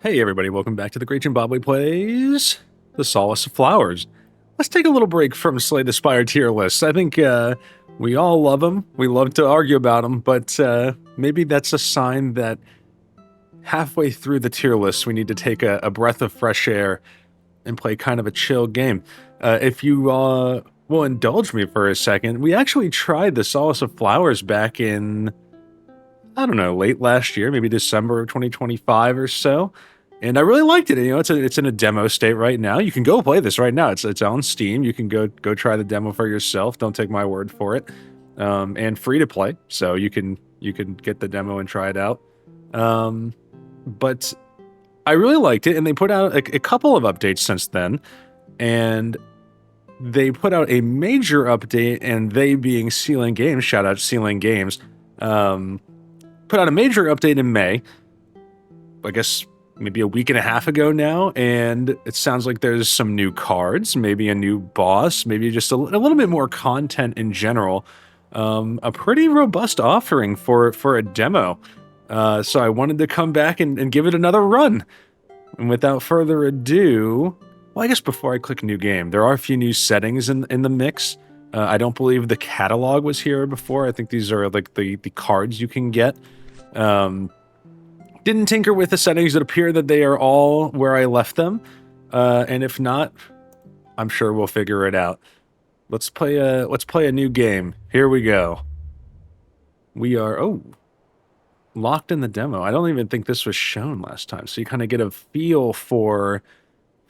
Hey everybody, welcome back to the Great Jimbabwe Plays the Solace of Flowers. Let's take a little break from Slay the Spire tier lists. I think we all love them. We love to argue about them, but maybe that's a sign that halfway through the tier list, we need to take a breath of fresh air and play kind of a chill game. If you will indulge me for a second, we actually tried the Solace of Flowers back in, I don't know, late last year, maybe December of 2025 or so. And I really liked it. You know, it's in a demo state right now. You can go play this right now. It's on Steam. You can go try the demo for yourself. Don't take my word for it. And free to play, so you can get the demo and try it out. But I really liked it, and they put out a couple of updates since then. And they put out a major update, and they being Ceiling Games, shout out Ceiling Games, put out a major update in May. I guess maybe a week and a half ago now, and it sounds like there's some new cards, maybe a new boss, maybe just a little bit more content in general. A pretty robust offering for a demo. So I wanted to come back and give it another run. And without further ado, well, I guess before I click new game, there are a few new settings in the mix. I don't believe the catalog was here before. I think these are like the cards you can get. Didn't tinker with the settings. It appear that they are all where I left them. And if not, I'm sure we'll figure it out. Let's play a new game. Here we go. We are locked in the demo. I don't even think this was shown last time, so you kind of get a feel for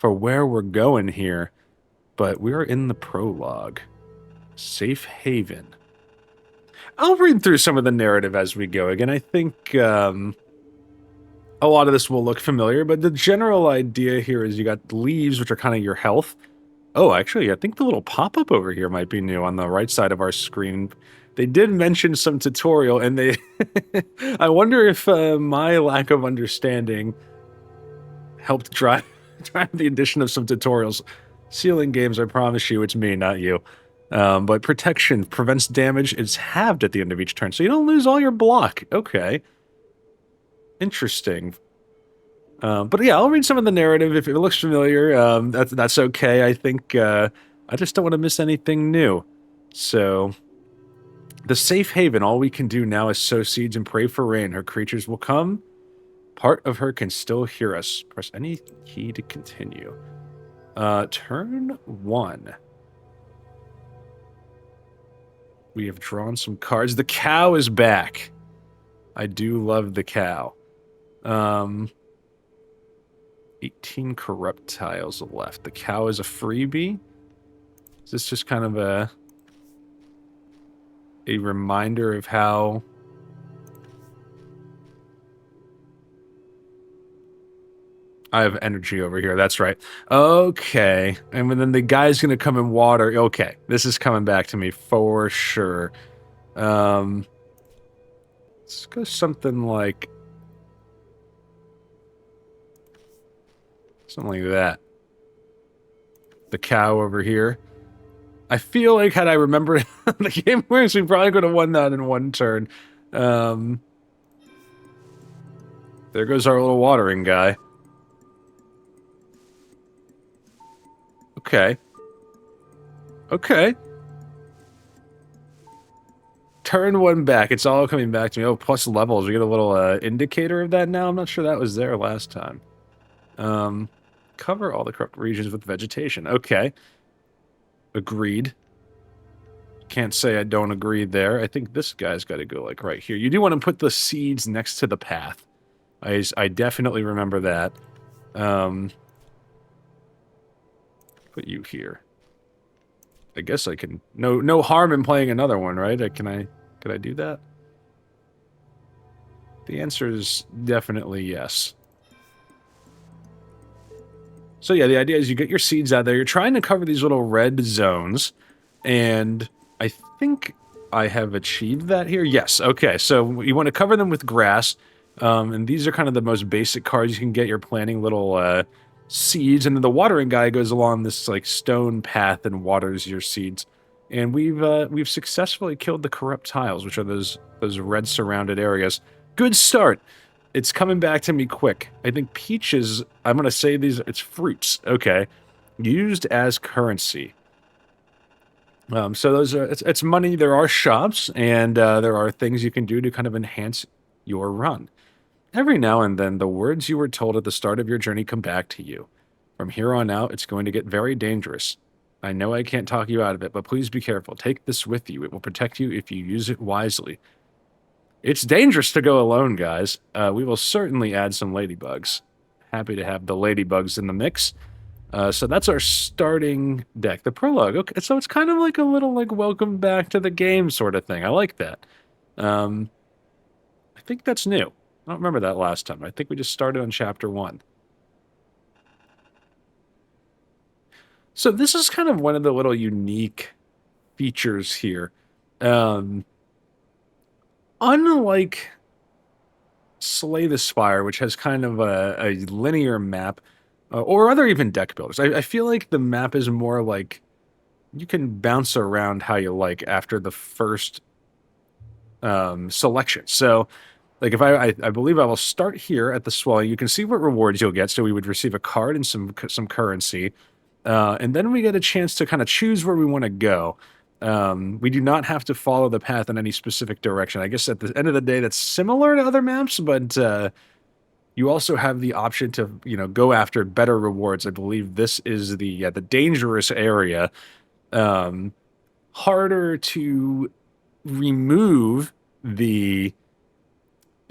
where we're going here. But we are in the prologue. Safe Haven. I'll read through some of the narrative as we go. Again, I think a lot of this will look familiar, but the general idea here is you got leaves, which are kind of your health. Oh, actually, I think the little pop-up over here might be new on the right side of our screen. They did mention some tutorial, and they... I wonder if my lack of understanding helped drive the addition of some tutorials. Ceiling Games, I promise you, it's me, not you. But protection prevents damage. It's halved at the end of each turn, so you don't lose all your block. Okay. Interesting. But yeah, I'll read some of the narrative. If it looks familiar, that's okay. I think I just don't want to miss anything new. So, the Safe Haven, all we can do now is sow seeds and pray for rain. Her creatures will come. Part of her can still hear us. Press any key to continue. Turn 1. We have drawn some cards. The cow is back. I do love the cow. 18 corrupt tiles left. The cow is a freebie. Is this just kind of a reminder of how I have energy over here? That's right. Okay. And then the guy's gonna come and water. Okay. This is coming back to me for sure. Let's go something like that. The cow over here. I feel like had I remembered the game works, we probably could have won that in one turn. There goes our little watering guy. Okay. Okay. Turn 1 back. It's all coming back to me. Oh, plus levels. We get a little indicator of that now. I'm not sure that was there last time. Cover all the corrupt regions with vegetation. Okay. Agreed. Can't say I don't agree there. I think this guy's got to go, like, right here. You do want to put the seeds next to the path. I definitely remember that. Put you here. I guess I can... No harm in playing another one, right? Could I do that? The answer is definitely yes. So yeah, the idea is you get your seeds out there. You're trying to cover these little red zones. And I think I have achieved that here. Yes, okay. So you want to cover them with grass. And these are kind of the most basic cards you can get. You're planting little seeds. And then the watering guy goes along this like stone path and waters your seeds. And we've successfully killed the corrupt tiles, which are those red surrounded areas. Good start. It's coming back to me quick. I think peaches, I'm going to say these, it's fruits. Okay. Used as currency. So those are, it's money. There are shops and there are things you can do to kind of enhance your run. Every now and then, the words you were told at the start of your journey come back to you. From here on out, it's going to get very dangerous. I know I can't talk you out of it, but please be careful. Take this with you. It will protect you if you use it wisely. It's dangerous to go alone, guys. We will certainly add some ladybugs. Happy to have the ladybugs in the mix. So that's our starting deck. The prologue. Okay, so it's kind of like a little like welcome back to the game sort of thing. I like that. I think that's new. I don't remember that last time. I think we just started on chapter 1. So this is kind of one of the little unique features here. Unlike Slay the Spire, which has kind of a linear map, or other even deck builders, I feel like the map is more like you can bounce around how you like after the first selection. So, like if I believe I will start here at the swelling, you can see what rewards you'll get. So we would receive a card and some currency, and then we get a chance to kind of choose where we want to go. We do not have to follow the path in any specific direction. I guess at the end of the day, that's similar to other maps, but you also have the option to, go after better rewards. I believe this is the dangerous area. Harder to remove the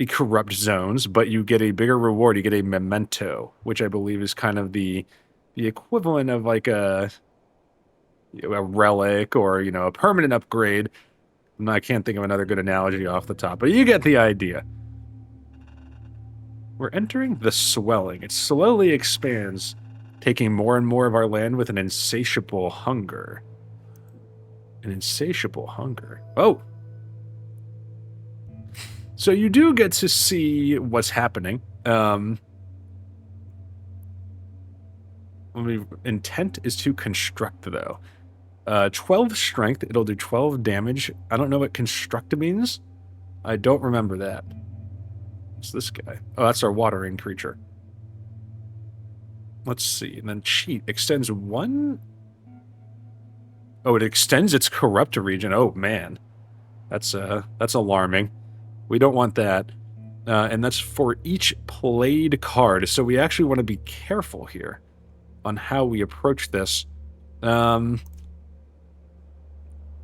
corrupt zones, but you get a bigger reward. You get a memento, which I believe is kind of the equivalent of like a relic or a permanent upgrade. I can't think of another good analogy off the top, but you get the idea. We're entering the swelling. It slowly expands, taking more and more of our land with an insatiable hunger. An insatiable hunger. Oh! So you do get to see what's happening. Intent is to construct, though. 12 strength, it'll do 12 damage. I don't know what construct means. I don't remember that. What's this guy? Oh, that's our watering creature. Let's see. And then cheat extends 1. Oh, it extends its corrupt region. Oh, man. That's alarming. We don't want that. And that's for each played card. So we actually want to be careful here on how we approach this.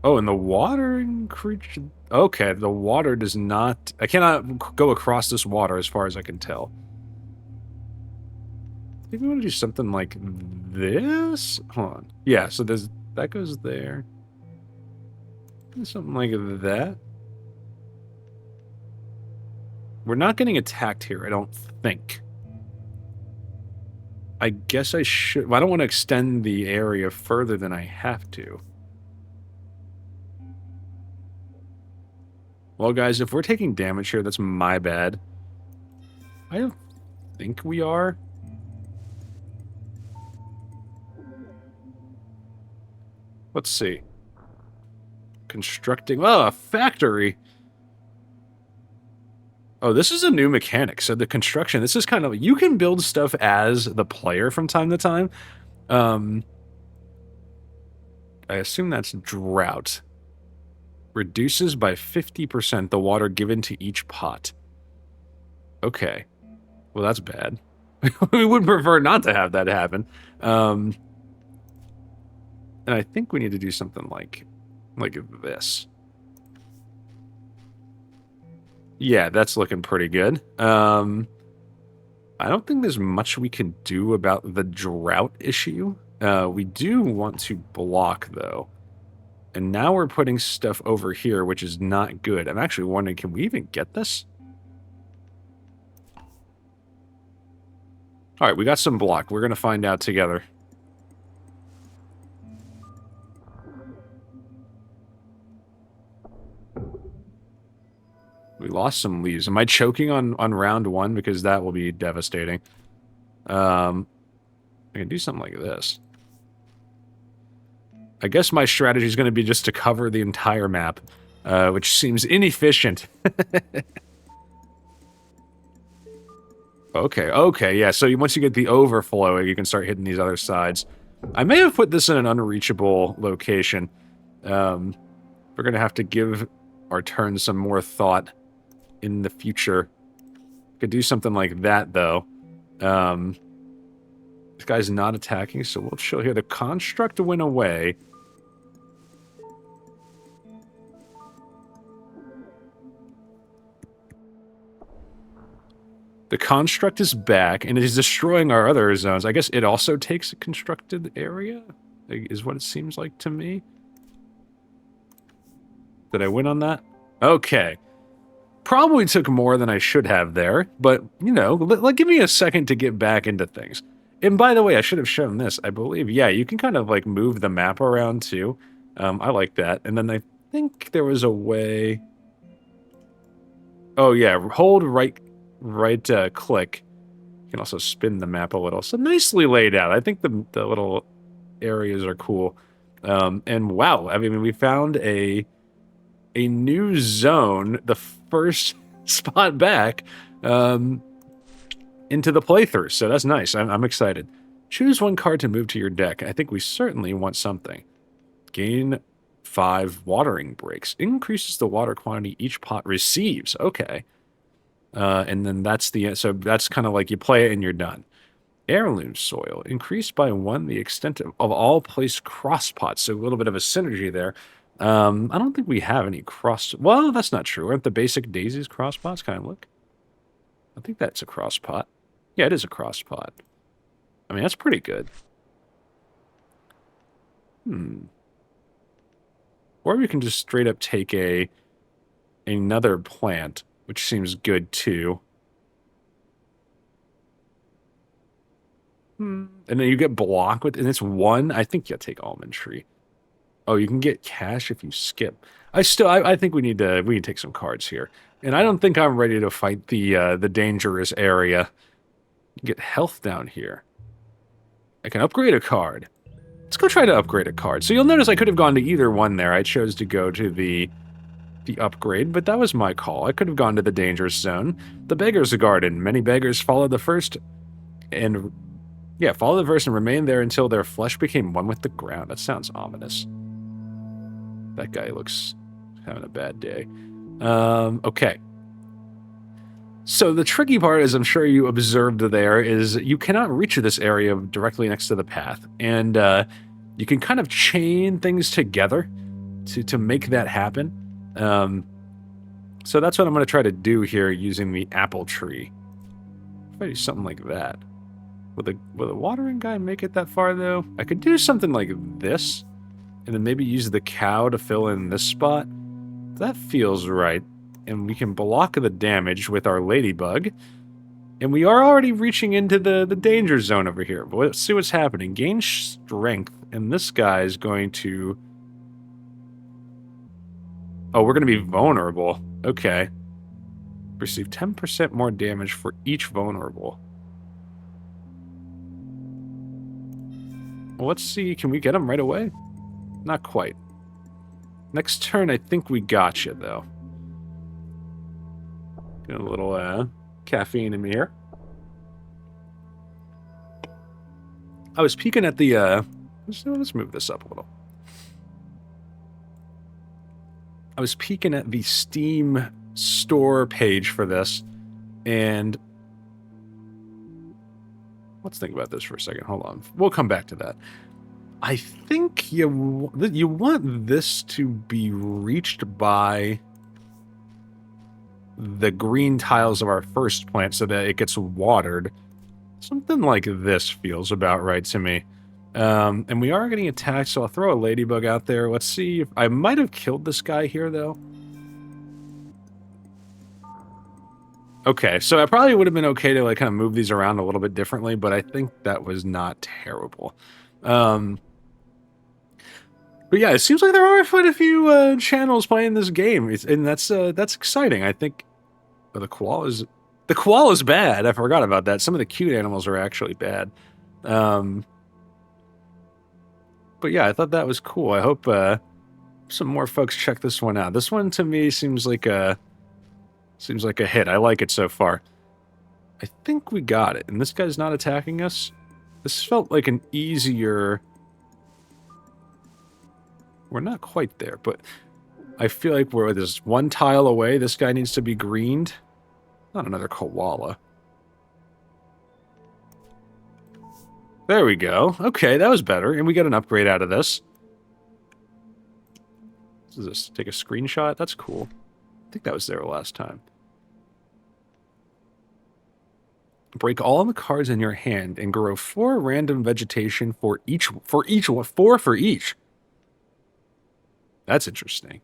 Oh, and the watering creature... Okay, the water does not... I cannot go across this water as far as I can tell. I think we want to do something like this? Hold on. Yeah, so that goes there. Something like that. We're not getting attacked here, I don't think. I guess I should... Well, I don't want to extend the area further than I have to. Well, guys, if we're taking damage here, that's my bad. I don't think we are. Let's see. Constructing... Oh, a factory! Oh, this is a new mechanic. So the construction, this is kind of... You can build stuff as the player from time to time. I assume that's drought. Reduces by 50% the water given to each pot. Okay. Well, that's bad. We would prefer not to have that happen. And I think we need to do something like this. Yeah, that's looking pretty good. I don't think there's much we can do about the drought issue. We do want to block, though. And now we're putting stuff over here, which is not good. I'm actually wondering, can we even get this? All right, we got some block. We're going to find out together. We lost some leaves. Am I choking on round 1? Because that will be devastating. I can do something like this. I guess my strategy is going to be just to cover the entire map, which seems inefficient. Okay, yeah. So once you get the overflow, you can start hitting these other sides. I may have put this in an unreachable location. We're going to have to give our turn some more thought in the future. Could do something like that, though. This guy's not attacking, so we'll chill here. The construct went away. The construct is back, and it is destroying our other zones. I guess it also takes a constructed area, is what it seems like to me. Did I win on that? Okay. Probably took more than I should have there, but, you know, give me a second to get back into things. And by the way, I should have shown this. I believe, yeah, you can kind of, like, move the map around, too. I like that. And then I think there was a way... Oh, yeah, hold right click. You can also spin the map a little. So nicely laid out. I think the little areas are cool. And wow, I mean, we found a new zone, the first spot back into the playthrough. So that's nice. I'm excited. Choose one card to move to your deck. I think we certainly want something. Gain 5 watering breaks. Increases the water quantity each pot receives. Okay. And then that's so that's kind of like you play it and you're done. Heirloom soil. Increased by 1 the extent of all placed cross pots. So a little bit of a synergy there. I don't think we have any cross... Well, that's not true. Aren't the basic daisies cross pots? Can I look? I think that's a cross pot. Yeah, it is a cross pot. I mean, that's pretty good. Or we can just straight up take another plant, which seems good too. And then you get block with... And it's 1. I think you'll take almond tree. Oh, you can get cash if you skip. I think we need to take some cards here. And I don't think I'm ready to fight the dangerous area. Get health down here. I can upgrade a card. Let's go try to upgrade a card. So you'll notice I could have gone to either one there. I chose to go to the upgrade, but that was my call. I could have gone to the dangerous zone. The beggar's garden. Many beggars followed the first and... Yeah, follow the verse and remain there until their flesh became one with the ground. That sounds ominous. That guy looks having a bad day. Okay. So the tricky part, as I'm sure you observed there, is you cannot reach this area directly next to the path. And you can kind of chain things together to make that happen. So that's what I'm going to try to do here using the apple tree. If I do something like that. Will a watering guy make it that far, though? I could do something like this, and then maybe use the cow to fill in this spot. That feels right. And we can block the damage with our ladybug. And we are already reaching into the danger zone over here. But let's see what's happening. Gain strength, and this guy is going to... Oh, we're going to be vulnerable. Okay. Receive 10% more damage for each vulnerable. Well, let's see. Can we get him right away? Not quite. Next turn, I think we got you, though. Get a little caffeine in me here. I was peeking at the... Let's move this up a little. I was peeking at the Steam store page for this, and... Let's think about this for a second. Hold on. We'll come back to that. I think you want this to be reached by the green tiles of our first plant so that it gets watered. Something like this feels about right to me. And we are getting attacked, so I'll throw a ladybug out there. Let's see if... I might have killed this guy here, though. Okay, so I probably would have been okay to like kind of move these around a little bit differently, but I think that was not terrible. But yeah, it seems like there are quite a few channels playing this game, and that's exciting. I think the koala's bad. I forgot about that. Some of the cute animals are actually bad. But yeah, I thought that was cool. I hope some more folks check this one out. This one to me seems like a hit. I like it so far. I think we got it. And this guy's not attacking us. This felt like an easier... We're not quite there, but I feel like we're just one tile away. This guy needs to be greened. Not another koala. There we go. Okay, that was better. And we got an upgrade out of this. What is this? Take a screenshot? That's cool. I think that was there last time. Break all the cards in your hand and grow 4 random vegetation for each. 4 for each. That's interesting.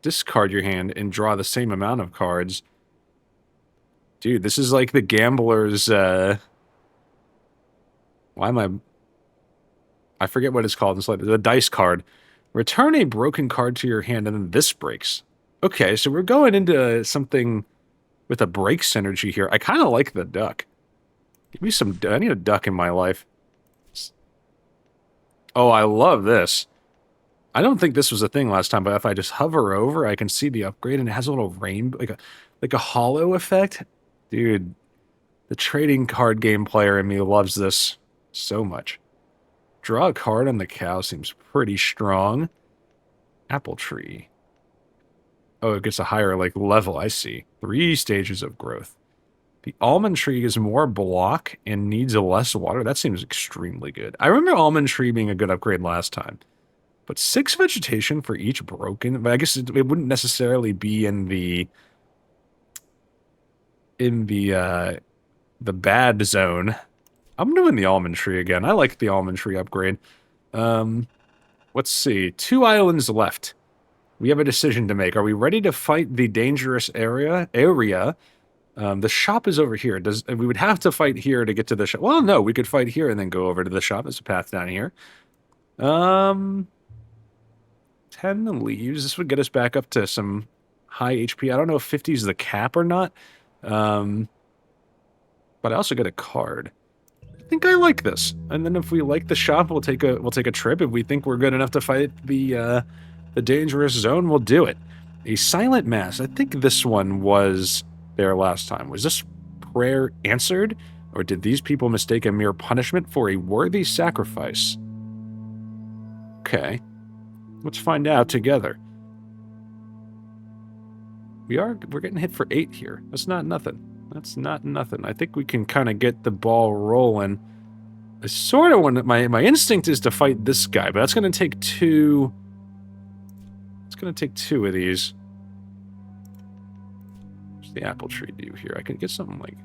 Discard your hand and draw the same amount of cards. Dude, this is like the gambler's, why am I forget what it's called. It's like the dice card. Return a broken card to your hand and then this breaks. Okay, so we're going into something with a break synergy here. I kind of like the duck. Give me some... I need a duck in my life. Oh, I love this. I don't think this was a thing last time, but if I just hover over, I can see the upgrade, and it has a little rainbow, like a hollow effect. Dude, the trading card game player in me loves this so much. Draw a card on the cow seems pretty strong. Apple tree. Oh, it gets a higher, like, level, I see. 3 stages of growth. The almond tree is more block and needs less water. That seems extremely good. I remember almond tree being a good upgrade last time. But 6 vegetation for each broken... But I guess it wouldn't necessarily be in the bad zone. I'm doing the almond tree again. I like the almond tree upgrade. Let's see. 2 islands left. We have a decision to make. Are we ready to fight the dangerous area? The shop is over here. We would have to fight here to get to the shop. Well, no, we could fight here and then go over to the shop. There's a path down here. 10 leaves. This would get us back up to some high HP. I don't know if 50 is the cap or not. But I also get a card. I think I like this. And then if we like the shop, we'll take a trip. If we think we're good enough to fight the dangerous zone, we'll do it. A silent mass. I think this one was there last time. Was this prayer answered? Or did these people mistake a mere punishment for a worthy sacrifice? Okay. Let's find out together. We're getting hit for 8 here. That's not nothing. That's not nothing. I think we can kind of get the ball rolling. I sort of want... My instinct is to fight this guy, but that's going to take 2... It's going to take 2 of these. What's the apple tree do here? I can get something like...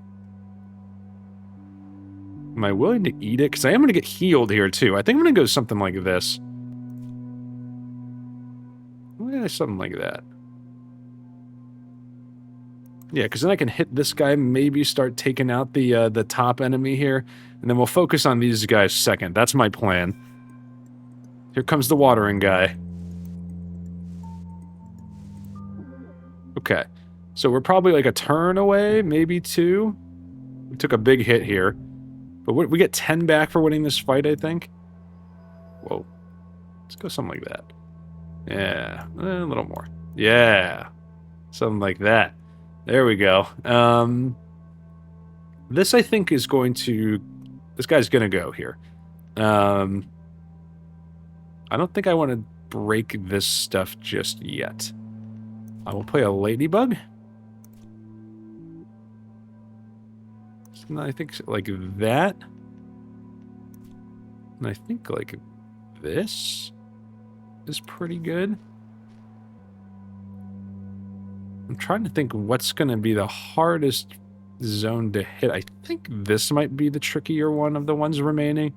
Am I willing to eat it? Because I am going to get healed here, too. I think I'm going to go something like this. Something like that. Yeah, because then I can hit this guy, maybe start taking out the top enemy here, and then we'll focus on these guys second. That's my plan. Here comes the watering guy. Okay. So we're probably like a turn away, maybe 2. We took a big hit here. But we get 10 back for winning this fight, I think. Whoa. Let's go something like that. Yeah, a little more. Yeah, something like that. There we go. This, I think, is going to... This guy's going to go here. I don't think I want to break this stuff just yet. I will play a ladybug. And I think like that. And I think like this is pretty good. I'm trying to think what's going to be the hardest zone to hit. I think this might be the trickier one of the ones remaining.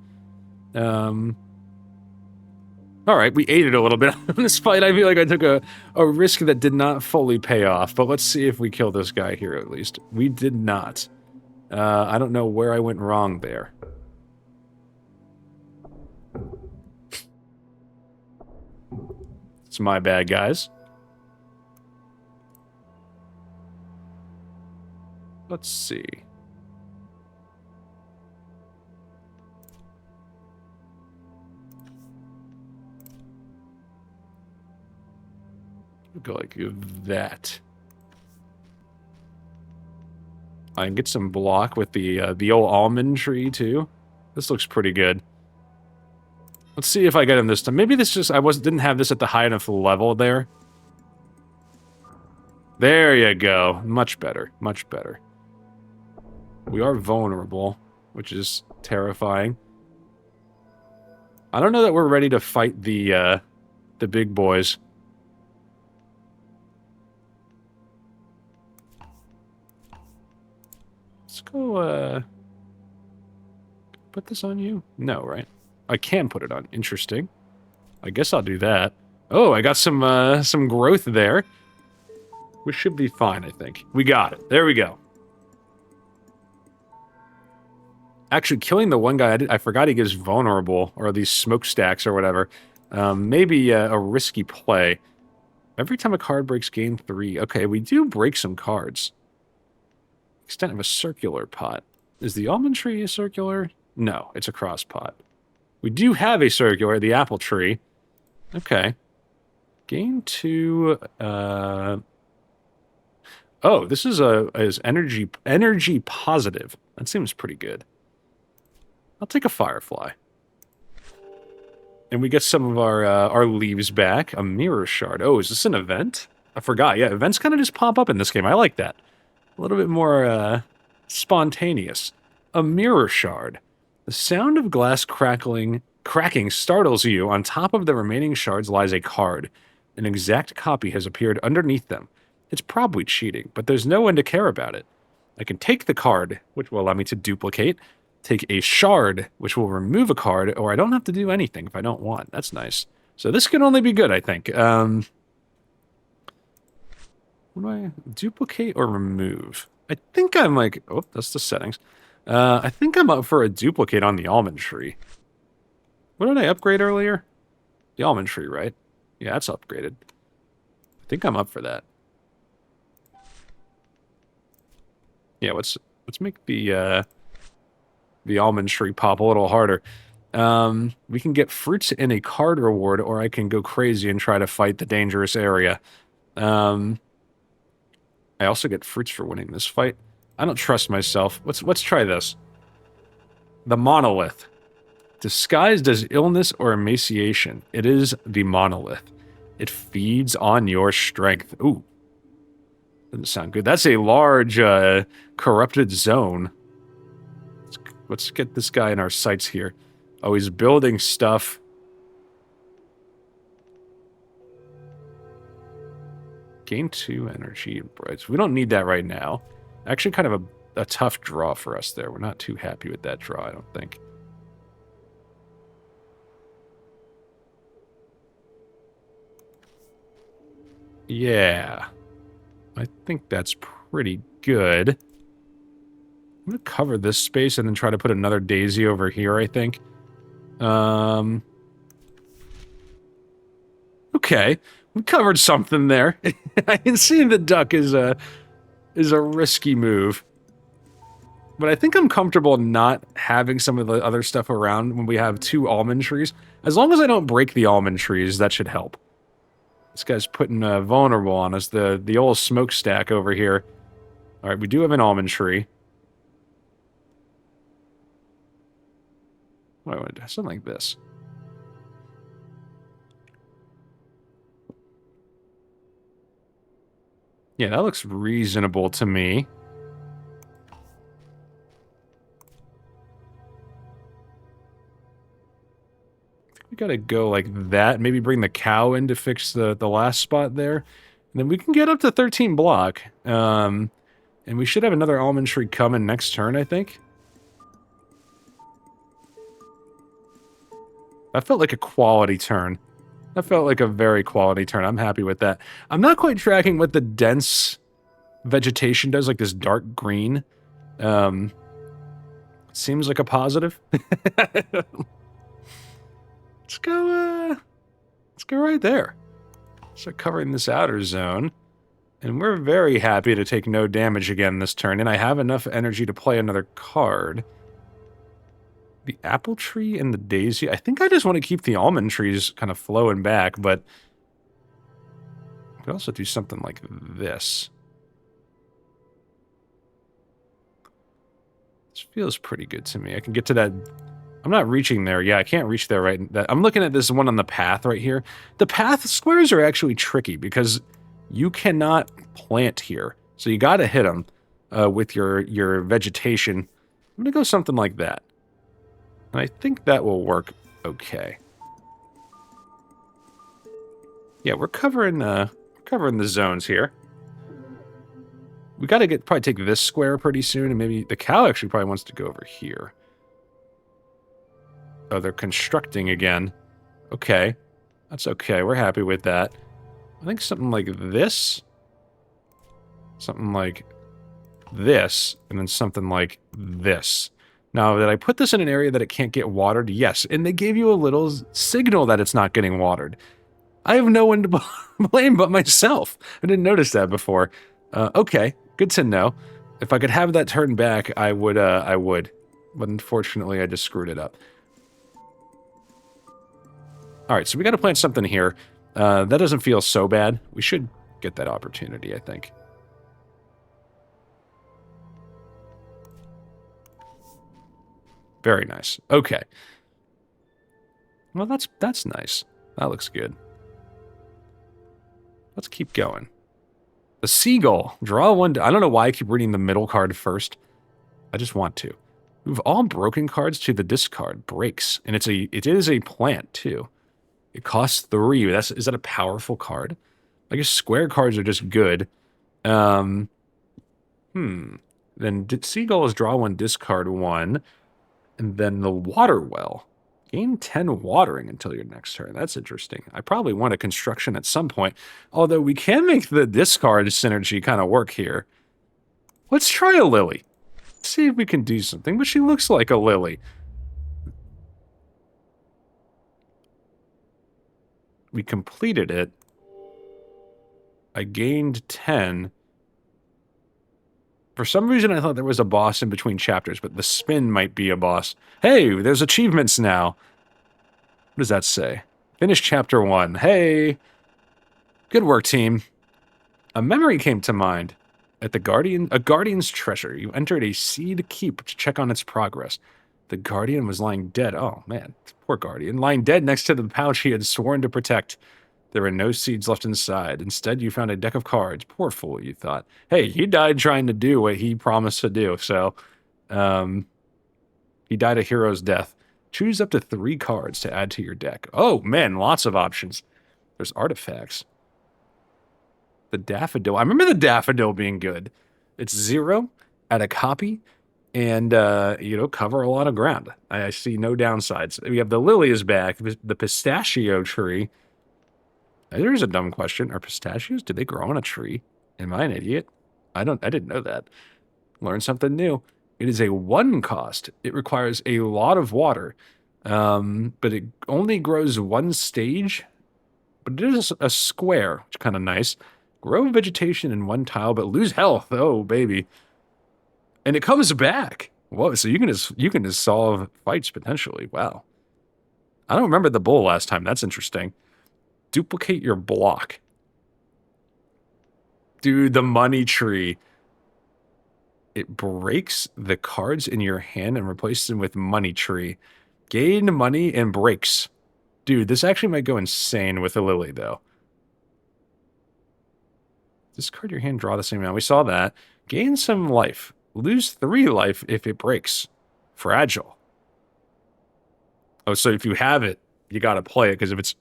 All right, we ate it a little bit on this fight. I feel like I took a risk that did not fully pay off, but let's see if we kill this guy here at least. We did not. I don't know where I went wrong there. It's my bad, guys. Let's see. Go like that. I can get some block with the old almond tree, too. This looks pretty good. Let's see if I get him this time. Maybe this just... didn't have this at the high enough level there. There you go. Much better. Much better. We are vulnerable, which is terrifying. I don't know that we're ready to fight the big boys. Let's go, put this on you? No, right? I can put it on. Interesting. I guess I'll do that. Oh, I got some growth there. We should be fine, I think. We got it. There we go. Actually, killing the one guy, I forgot he gives vulnerable, or these smokestacks or whatever. Maybe a risky play. Every time a card breaks, gain 3. Okay, we do break some cards. Extent of a circular pot. Is the almond tree a circular? No, it's a cross pot. We do have a circular, the apple tree. Okay. Gain 2, Oh, this is energy positive. That seems pretty good. I'll take a firefly. And we get some of our leaves back. A mirror shard. Oh, is this an event? I forgot. Yeah, events kind of just pop up in this game. I like that. A little bit more spontaneous. A mirror shard. The sound of glass cracking startles you. On top of the remaining shards lies a card. An exact copy has appeared underneath them. It's probably cheating, but there's no one to care about it. I can take the card, which will allow me to duplicate, take a shard, which will remove a card, or I don't have to do anything if I don't want. That's nice. So this can only be good, I think. What do I... Duplicate or remove? I think I'm like... Oh, that's the settings. I think I'm up for a duplicate on the almond tree. What did I upgrade earlier? The almond tree, right? Yeah, that's upgraded. I think I'm up for that. Yeah, let's make the almond tree pop a little harder. We can get fruits in a card reward, or I can go crazy and try to fight the dangerous area. I also get fruits for winning this fight. I don't trust myself. Let's try this. The monolith. Disguised as illness or emaciation, it is the monolith. It feeds on your strength. Ooh. Doesn't sound good. That's a large, corrupted zone. Let's get this guy in our sights here. Oh, he's building stuff. Gain 2 energy and brights. We don't need that right now. Actually, kind of a tough draw for us there. We're not too happy with that draw, I don't think. Yeah. I think that's pretty good. I'm going to cover this space and then try to put another daisy over here, I think. Okay. We covered something there. I can see the duck is a risky move. But I think I'm comfortable not having some of the other stuff around when we have 2 almond trees. As long as I don't break the almond trees, that should help. This guy's putting vulnerable on us. The old smokestack over here. Alright, we do have an almond tree. What do I want to do? Something like this. Yeah, that looks reasonable to me. We gotta go like that. Maybe bring the cow in to fix the last spot there. And then we can get up to 13 block. And we should have another almond tree coming next turn, I think. That felt like a quality turn. That felt like a very quality turn. I'm happy with that. I'm not quite tracking what the dense vegetation does, like this dark green. Seems like a positive. Let's go right there. Start covering this outer zone. And we're very happy to take no damage again this turn, and I have enough energy to play another card. The apple tree and the daisy. I think I just want to keep the almond trees kind of flowing back, but I could also do something like this. This feels pretty good to me. I can get to that. I'm not reaching there. Yeah, I can't reach there right. I'm looking at this one on the path right here. The path squares are actually tricky because you cannot plant here. So you got to hit them with your vegetation. I'm going to go something like that. And I think that will work okay. Yeah, we're covering the zones here. We got to probably take this square pretty soon, and maybe the cow actually probably wants to go over here. Oh, they're constructing again. Okay. That's okay. We're happy with that. I think something like this. Something like this. And then something like this. Now, did I put this in an area that it can't get watered? Yes. And they gave you a little signal that it's not getting watered. I have no one to blame but myself. I didn't notice that before. Okay. Good to know. If I could have that turned back, I would. But unfortunately, I just screwed it up. All right, so we got to plant something here. That doesn't feel so bad. We should get that opportunity, I think. Very nice. Okay. Well, that's nice. That looks good. Let's keep going. The seagull. Draw one. I don't know why I keep reading the middle card first. I just want to. Move all broken cards to the discard. Breaks. And it is a plant, too. It costs 3. Is that a powerful card? I guess square cards are just good. Then seagulls draw 1, discard 1. And then the water well. Gain 10 watering until your next turn. That's interesting. I probably want a construction at some point. Although we can make the discard synergy kind of work here. Let's try a lily. See if we can do something. But she looks like a lily. We completed it. I gained 10. For some reason, I thought there was a boss in between chapters, but the spin might be a boss. Hey, there's achievements now. What does that say? Finish chapter 1. Hey! Good work, team. A memory came to mind. At a guardian's treasure, you entered a seed keep to check on its progress. The guardian was lying dead. Oh, man. Poor guardian. Lying dead next to the pouch he had sworn to protect. There were no seeds left inside. Instead, you found a deck of cards. Poor fool, you thought. Hey, he died trying to do what he promised to do, so... he died a hero's death. Choose up to 3 cards to add to your deck. Oh, man, lots of options. There's artifacts. The daffodil. I remember the daffodil being good. It's 0, add a copy, and, cover a lot of ground. I see no downsides. We have the lily is back. The pistachio tree. There's a dumb question. Are pistachios? Do they grow on a tree? Am I an idiot? I didn't know that. Learn something new. It is a 1 cost. It requires a lot of water. But it only grows 1 stage. But it is a square, which is kind of nice. Grow vegetation in 1 tile, but lose health. Oh, baby. And it comes back. Whoa, so you can just solve fights potentially. Wow. I don't remember the bull last time. That's interesting. Duplicate your block. Dude, the money tree. It breaks the cards in your hand and replaces them with money tree. Gain money and breaks. Dude, this actually might go insane with the lily, though. Discard your hand, draw the same amount. We saw that. Gain some life. Lose 3 life if it breaks. Fragile. Oh, so if you have it, you gotta play it, because if it's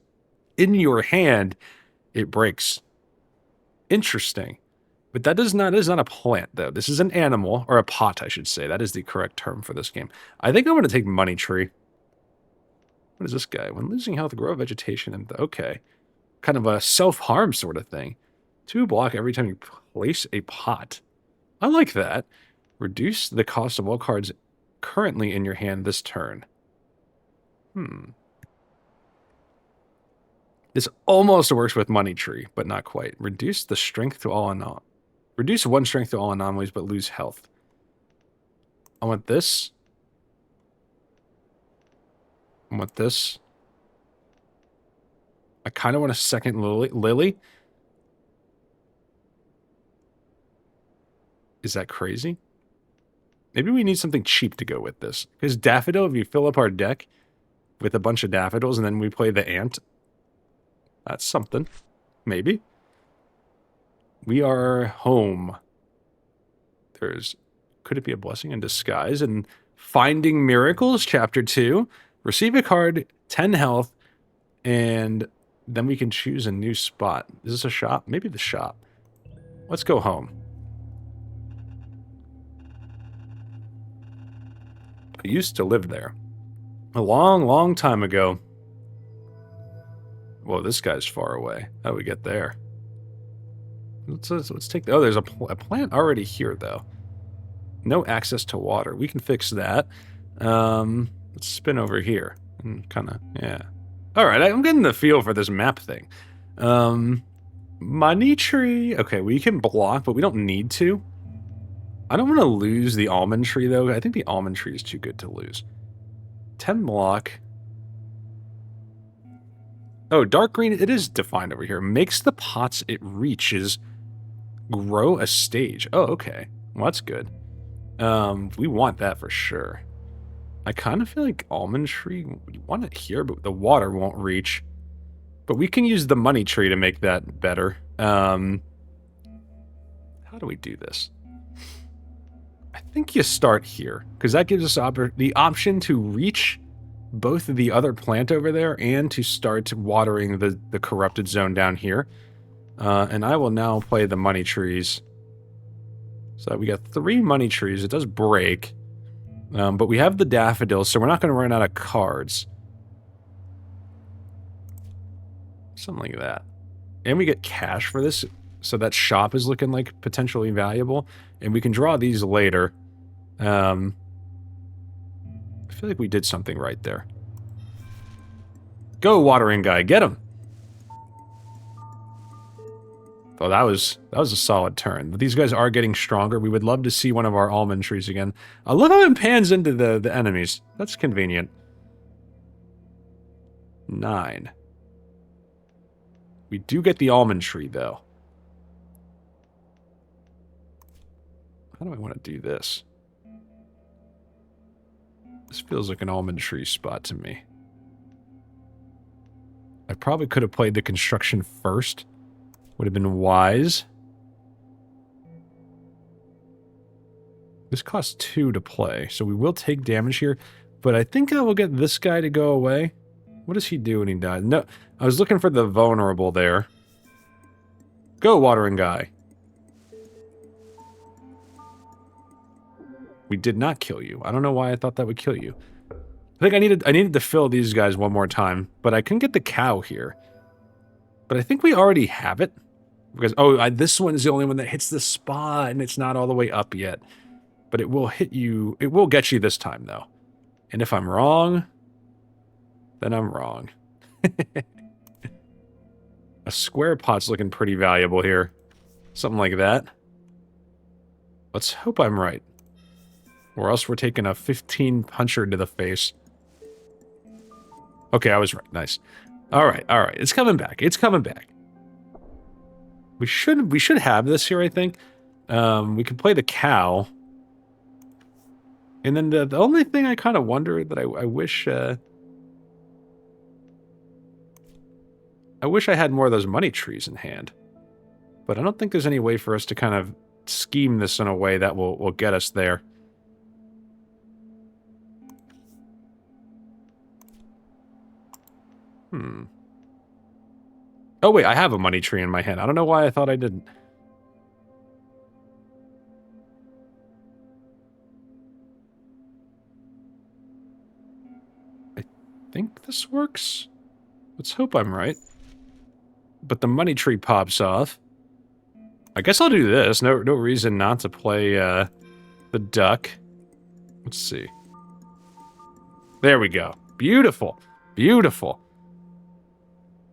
in your hand, it breaks. Interesting. But that is not a plant, though. This is an animal, or a pot, I should say. That is the correct term for this game. I think I'm going to take Money Tree. What is this guy? When losing health, grow vegetation. And okay. Kind of a self-harm sort of thing. 2 block every time you place a pot. I like that. Reduce the cost of all cards currently in your hand this turn. This almost works with Money Tree, but not quite. Reduce the strength to all Reduce 1 strength to all anomalies, but lose health. I want this. I want this. I kind of want a second lily. Is that crazy? Maybe we need something cheap to go with this. Because daffodil, if you fill up our deck with a bunch of daffodils and then we play the ant, that's something. Maybe. We are home. Could it be a blessing in disguise? And Finding Miracles, Chapter 2. Receive a card, 10 health, and then we can choose a new spot. Is this a shop? Maybe the shop. Let's go home. I used to live there. A long, long time ago. Whoa, this guy's far away. How do we get there? Let's take... Oh, there's a plant already here, though. No access to water. We can fix that. Let's spin over here. And kind of... Yeah. Alright, I'm getting the feel for this map thing. Money tree. Okay, we can block, but we don't need to. I don't want to lose the almond tree, though. I think the almond tree is too good to lose. 10 block. Oh, dark green, it is defined over here. Makes the pots it reaches grow a stage. Oh, okay. Well, that's good. We want that for sure. I kind of feel like almond tree, we want it here, but the water won't reach. But we can use the money tree to make that better. How do we do this? I think you start here, because that gives us the option to reach both the other plant over there and to start watering the corrupted zone down here. And I will now play the money trees. So we got 3 money trees. It does break. But we have the daffodils, so we're not going to run out of cards. Something like that. And we get cash for this, so that shop is looking like potentially valuable. And we can draw these later. I feel like we did something right there. Go, watering guy, get him! Oh, that was a solid turn. But these guys are getting stronger. We would love to see one of our almond trees again. I love how it pans into the enemies. That's convenient. 9. We do get the almond tree, though. How do I want to do this? This feels like an almond tree spot to me. I probably could have played the construction first. Would have been wise. This costs 2 to play, so we will take damage here. But I think I will get this guy to go away. What does he do when he dies? No, I was looking for the vulnerable there. Go, watering guy. We did not kill you. I don't know why I thought that would kill you. I think I needed to fill these guys one more time, but I couldn't get the cow here. But I think we already have it. Because, this one is the only one that hits the spot, and it's not all the way up yet. But it will hit you, it will get you this time, though. And if I'm wrong, then I'm wrong. A square pot's looking pretty valuable here. Something like that. Let's hope I'm right. Or else we're taking a 15 puncher to the face. Okay, I was right. Nice. Alright, alright. It's coming back. It's coming back. We should have this here, I think. We can play the cow. And then the only thing I kind of wonder that I wish... I wish I had more of those money trees in hand. But I don't think there's any way for us to kind of scheme this in a way that will get us there. Oh wait, I have a money tree in my hand. I don't know why I thought I didn't. I think this works. Let's hope I'm right. But the money tree pops off. I guess I'll do this. No reason not to play the duck. Let's see. There we go. Beautiful. Beautiful.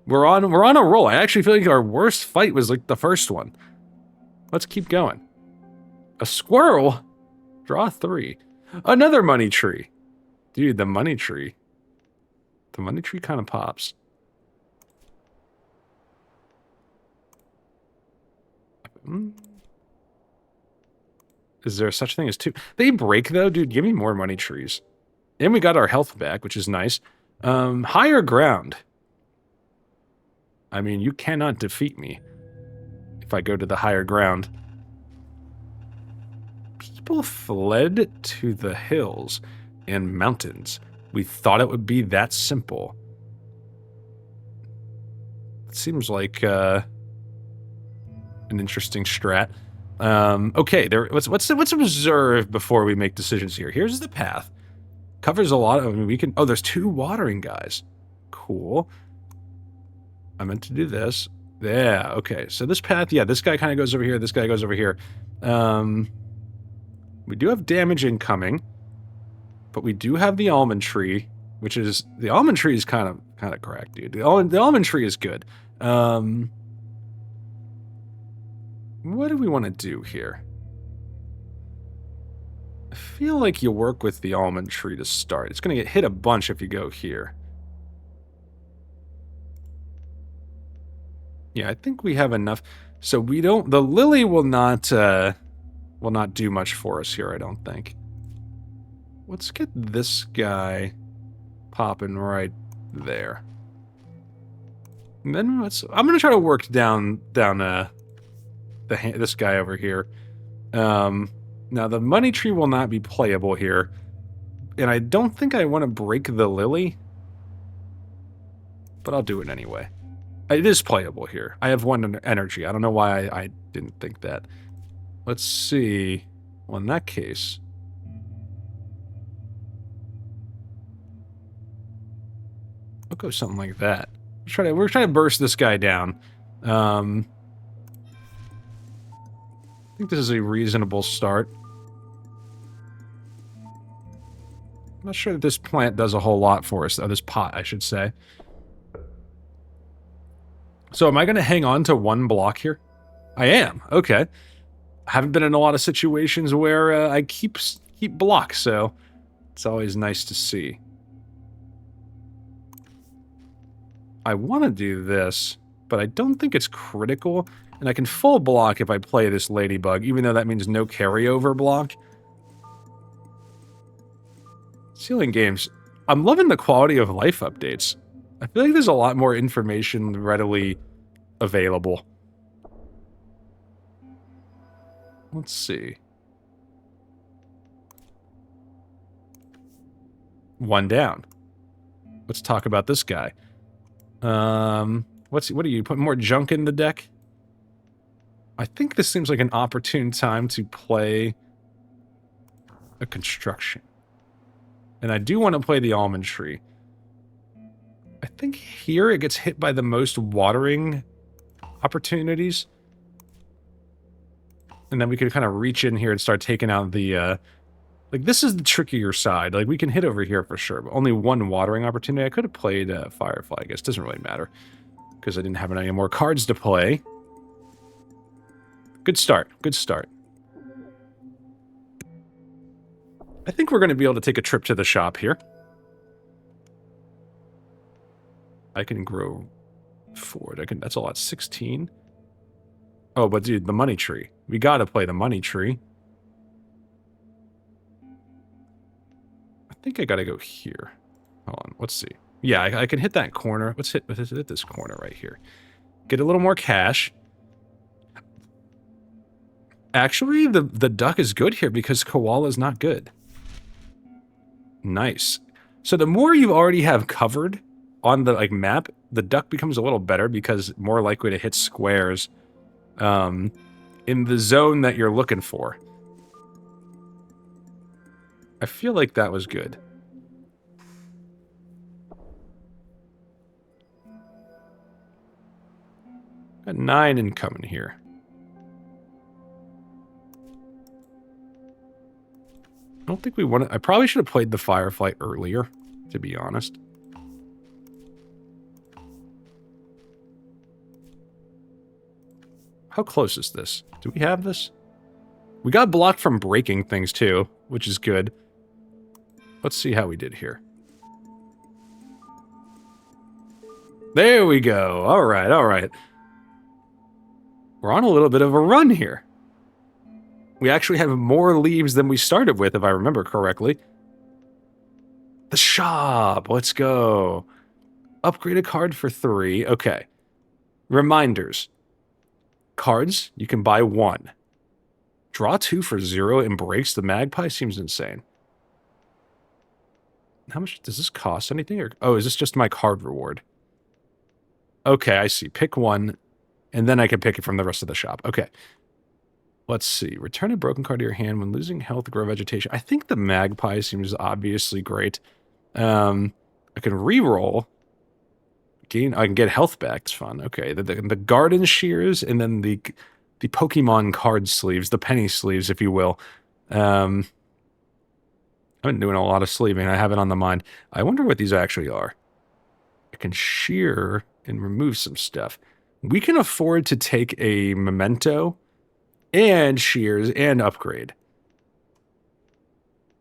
We're on a roll. I actually feel like our worst fight was like the first one. Let's keep going. A squirrel? Draw 3. Another money tree. Dude, the money tree. The money tree kind of pops. Is there such thing as two? They break, though? Dude, give me more money trees. And we got our health back, which is nice. Higher ground. I mean, you cannot defeat me if I go to the higher ground. People fled to the hills and mountains. We thought it would be that simple. It seems like an interesting strat. Okay, let's observe before we make decisions here. Here's the path. Covers a lot of, I mean, we can, oh, there's 2 watering guys. Cool. I meant to do this. Yeah, okay. So this path, yeah, this guy kind of goes over here, this guy goes over here. We do have damage incoming, but we do have the almond tree, which is, the almond tree is kind of cracked, dude. The almond tree is good. What do we want to do here? I feel like you work with the almond tree to start. It's going to get hit a bunch if you go here. Yeah, I think we have enough. So we don't, the lily will not do much for us here, I don't think. Let's get this guy popping right there. And then I'm going to try to work down this guy over here. Now, the money tree will not be playable here. And I don't think I want to break the lily. But I'll do it anyway. It is playable here. I have 1 energy. I don't know why I didn't think that. Let's see. Well, in that case... I'll go something like that. We're trying to burst this guy down. I think this is a reasonable start. I'm not sure that this plant does a whole lot for us, though. This pot, I should say. So am I going to hang on to 1 block here? I am. Okay. I haven't been in a lot of situations where I keep blocks, so it's always nice to see. I want to do this, but I don't think it's critical. And I can full block if I play this ladybug, even though that means no carryover block. Ceiling games. I'm loving the quality of life updates. I feel like there's a lot more information readily available. Let's see. 1 down. Let's talk about this guy. What are you putting more junk in the deck? I think this seems like an opportune time to play a construction. And I do want to play the almond tree. I think here it gets hit by the most watering opportunities. And then we can kind of reach in here and start taking out the, like, this is the trickier side. Like, we can hit over here for sure, but only 1 watering opportunity. I could have played Firefly, I guess. Doesn't really matter, because I didn't have any more cards to play. Good start. Good start. I think we're going to be able to take a trip to the shop here. I can grow forward. That's a lot. 16. Oh, but dude, the money tree. We got to play the money tree. I think I got to go here. Hold on. Let's see. Yeah, I can hit that corner. Let's hit this corner right here. Get a little more cash. Actually, the duck is good here because koala is not good. Nice. So the more you already have covered on the map, the duck becomes a little better because more likely to hit squares in the zone that you're looking for. I feel like that was good. Got 9 incoming here. I don't think we want to... I probably should have played the Firefly earlier, to be honest. How close is this? Do we have this? We got blocked from breaking things, too, which is good. Let's see how we did here. There we go. All right, all right. We're on a little bit of a run here. We actually have more leaves than we started with, if I remember correctly. The shop. Let's go. Upgrade a card for 3. Okay. Reminders. Cards, you can buy 1. Draw 2 for 0 and breaks the magpie seems insane. How much does this cost? Anything? Or, oh, is this just my card reward? Okay, I see. Pick 1, and then I can pick it from the rest of the shop. Okay. Let's see. Return a broken card to your hand when losing health, grow vegetation. I think the magpie seems obviously great. I can re-roll. I can get health back. It's fun. Okay. The garden shears and then the Pokemon card sleeves, the penny sleeves, if you will. I've been doing a lot of sleeving. I have it on the mind. I wonder what these actually are. I can shear and remove some stuff. We can afford to take a memento and shears and upgrade.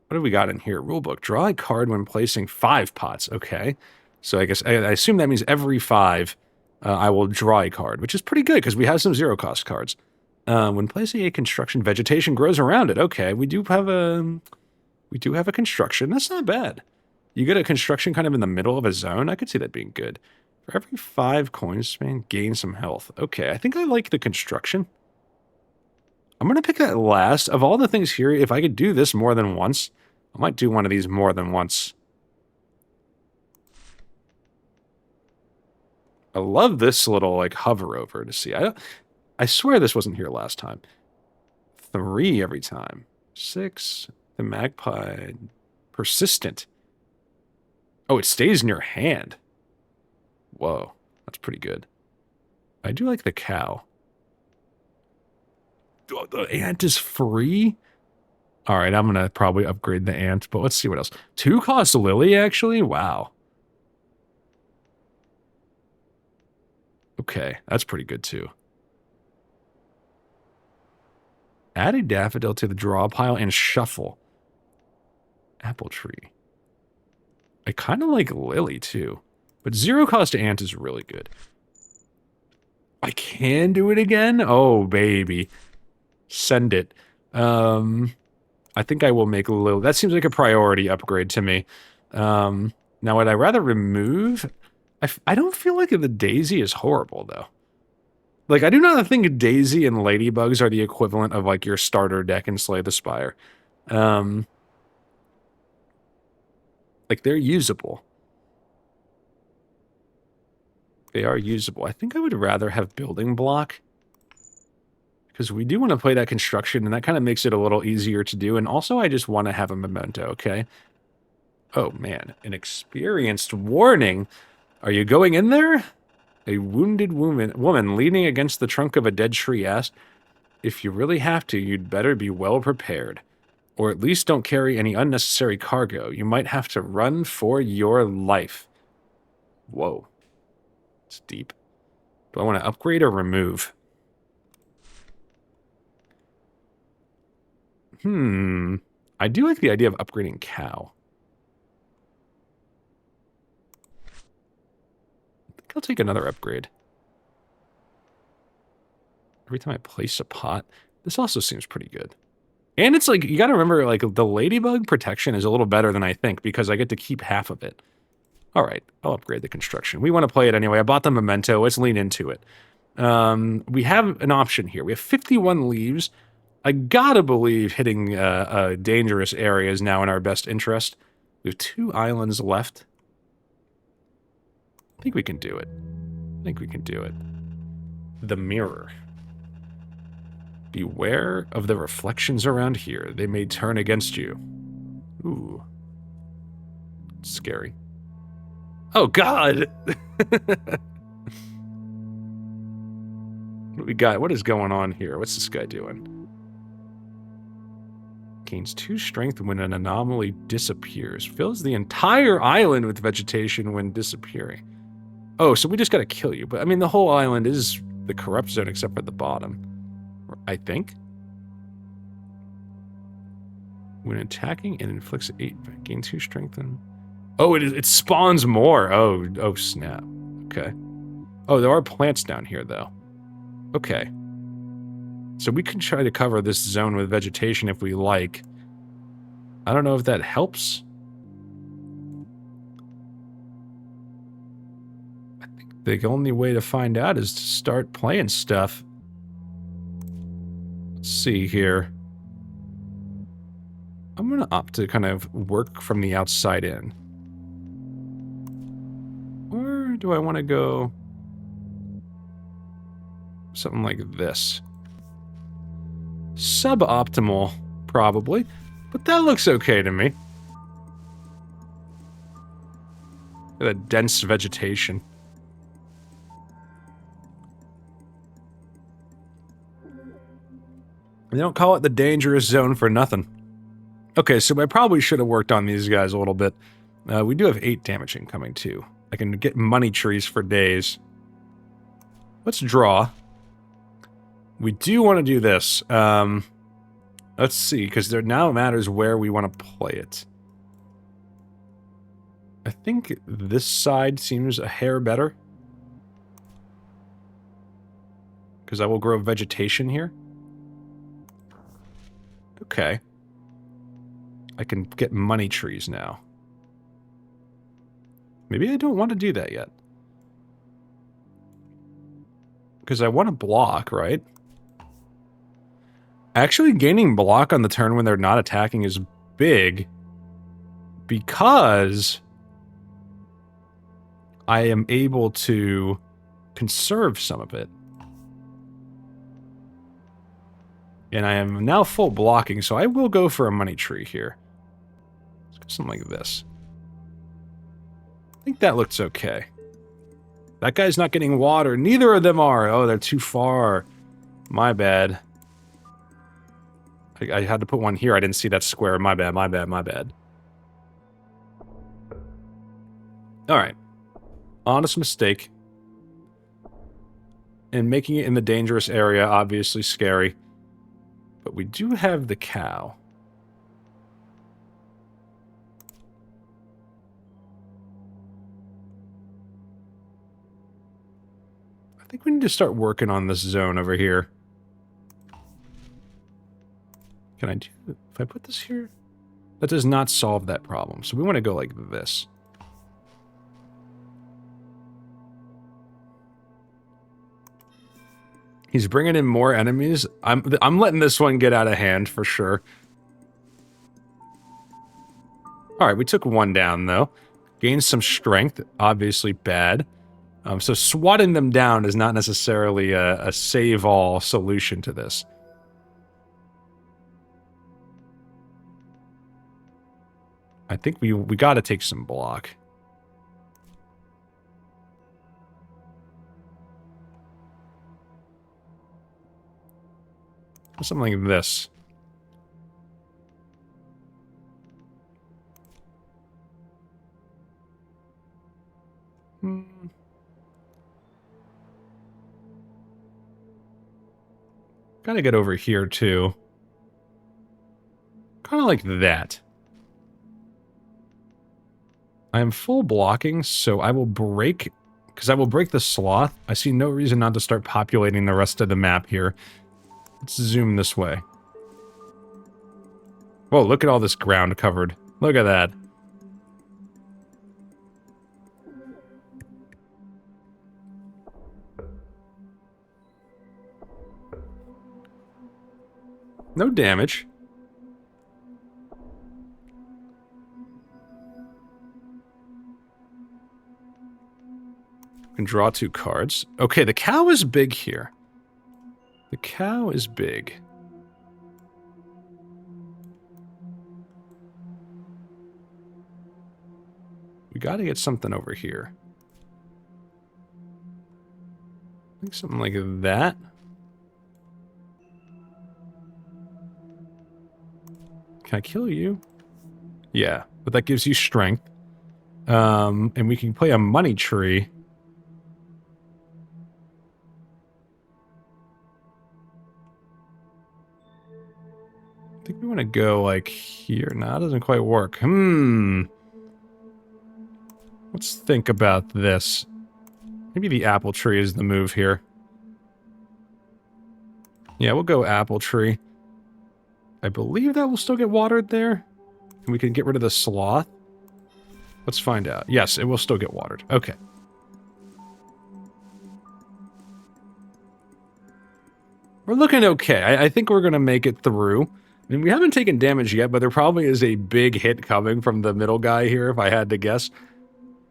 What have we got in here? Rulebook. Draw a card when placing 5 pots. Okay. So I guess I assume that means every 5 I will draw a card, which is pretty good because we have some 0-cost cards. When placing a construction, vegetation grows around it. Okay, we do have a construction. That's not bad. You get a construction kind of in the middle of a zone. I could see that being good. For every 5 coins spent, gain some health. Okay, I think I like the construction. I'm going to pick that last. Of all the things here, if I could do this more than once, I might do one of these more than once. I love this little, like, hover over to see. I swear this wasn't here last time. 3 every time. 6. The magpie. Persistent. Oh, it stays in your hand. Whoa, that's pretty good. I do like the cow. Oh, the ant is free? All right, I'm going to probably upgrade the ant, but let's see what else. 2 cost Lily, actually? Wow. Okay, that's pretty good, too. Add a daffodil to the draw pile and shuffle. Apple tree. I kind of like Lily, too. But 0-cost ant is really good. I can do it again? Oh, baby. Send it. I think I will make Lily. That seems like a priority upgrade to me. Now, would I rather remove? I don't feel like the Daisy is horrible, though. Like, I do not think Daisy and Ladybugs are the equivalent of, like, your starter deck in Slay the Spire. Like, they're usable. They are usable. I think I would rather have Building Block. Because we do want to play that construction, and that kind of makes it a little easier to do. And also, I just want to have a memento, okay? Oh, man. An experienced warning. Are you going in there? A wounded woman leaning against the trunk of a dead tree asked, if you really have to, you'd better be well prepared. Or at least don't carry any unnecessary cargo. You might have to run for your life. Whoa. It's deep. Do I want to upgrade or remove? I do like the idea of upgrading cow. I think I'll take another upgrade. Every time I place a pot, this also seems pretty good. And it's like, you gotta remember, like, the ladybug protection is a little better than I think because I get to keep half of it. All right, I'll upgrade the construction. We want to play it anyway. I bought the memento. Let's lean into it. We have an option here. We have 51 leaves. I gotta believe hitting dangerous areas now in our best interest. We have 2 islands left. I think we can do it. The mirror. Beware of the reflections around here. They may turn against you. Ooh. Scary. Oh, God! What do we got? What is going on here? What's this guy doing? Gains 2 strength when an anomaly disappears. Fills the entire island with vegetation when disappearing. Oh, so we just gotta kill you. But, I mean, the whole island is the corrupt zone except for the bottom. I think. When attacking, it inflicts 8. Gain 2 strength and... Oh, it spawns more. Oh, snap. Okay. Oh, there are plants down here, though. Okay. So we can try to cover this zone with vegetation if we like. I don't know if that helps. I think the only way to find out is to start playing stuff. Let's see here. I'm going to opt to kind of work from the outside in. Or do I want to go something like this? Suboptimal, probably. But that looks okay to me. Look at that dense vegetation. They don't call it the dangerous zone for nothing. Okay, so I probably should have worked on these guys a little bit. We do have 8 damage incoming, too. I can get money trees for days. Let's draw. We do want to do this. Let's see, because there now matters where we want to play it. I think this side seems a hair better. Because I will grow vegetation here. Okay. I can get money trees now. Maybe I don't want to do that yet. Because I want to block, right? Actually, gaining block on the turn when they're not attacking is big. Because I am able to conserve some of it. And I am now full blocking, so I will go for a money tree here. Let's go something like this. I think that looks okay. That guy's not getting water. Neither of them are. Oh, they're too far. My bad. I had to put one here. I didn't see that square. My bad, my bad, my bad. Alright. Honest mistake. And making it in the dangerous area, obviously scary. But we do have the cow. I think we need to start working on this zone over here. Can I do... If I put this here... That does not solve that problem. So we want to go like this. He's bringing in more enemies. I'm letting this one get out of hand for sure. Alright, we took one down though. Gained some strength. Obviously bad. So swatting them down is not necessarily a save-all solution to this. I think we gotta take some block. Something like this. Gotta get over here, too. Kind of like that. I am full blocking, so I will break... Because I will break the sloth. I see no reason not to start populating the rest of the map here. Let's zoom this way. Whoa, look at all this ground covered. Look at that. No damage. Can draw 2 cards. Okay, the cow is big here. The cow is big. We gotta get something over here. I think something like that. Can I kill you? Yeah, but that gives you strength. And we can play a money tree. I think we want to go like here. No, it doesn't quite work. Let's think about this. Maybe the apple tree is the move here. Yeah, we'll go apple tree. I believe that will still get watered there. And we can get rid of the sloth. Let's find out. Yes, it will still get watered. Okay. We're looking okay. I think we're going to make it through. I mean, we haven't taken damage yet, but there probably is a big hit coming from the middle guy here, if I had to guess.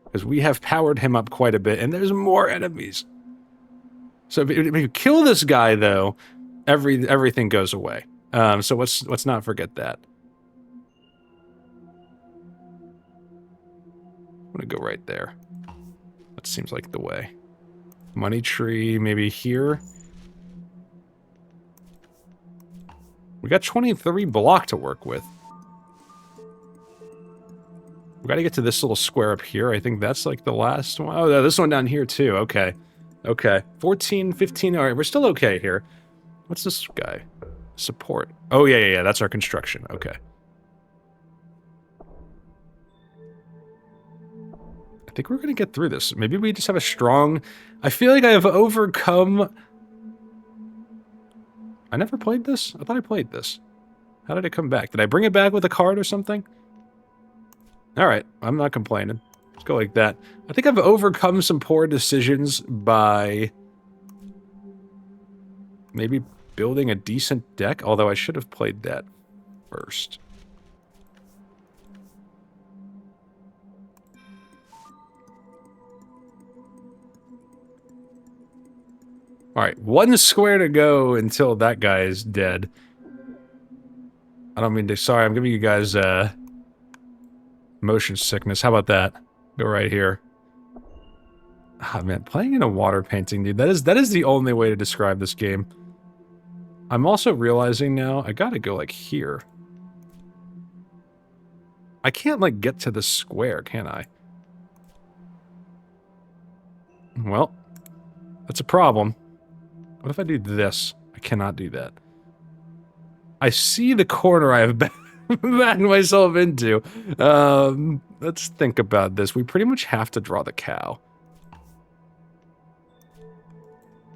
Because we have powered him up quite a bit, and there's more enemies. So if you kill this guy, though, everything goes away. So let's not forget that. I'm going to go right there. That seems like the way. Money tree, maybe here. We got 23 block to work with. We got to get to this little square up here. I think that's like the last one. Oh, this one down here too. Okay. Okay. 14, 15. All right, we're still okay here. What's this guy? Support. Oh, yeah. That's our construction. Okay. I think we're going to get through this. Maybe we just have a strong... I feel like I have overcome... I never played this? I thought I played this. How did it come back? Did I bring it back with a card or something? Alright, I'm not complaining. Let's go like that. I think I've overcome some poor decisions by... maybe building a decent deck, although I should have played that first. Alright, one square to go until that guy is dead. I don't mean to... Sorry, I'm giving you guys, motion sickness. How about that? Go right here. Ah, man, playing in a water painting, dude, that is the only way to describe this game. I'm also realizing now, I gotta go, like, here. I can't, like, get to the square, can I? Well, that's a problem. What if I do this? I cannot do that. I see the corner I have backed myself into. Let's think about this. We pretty much have to draw the cow.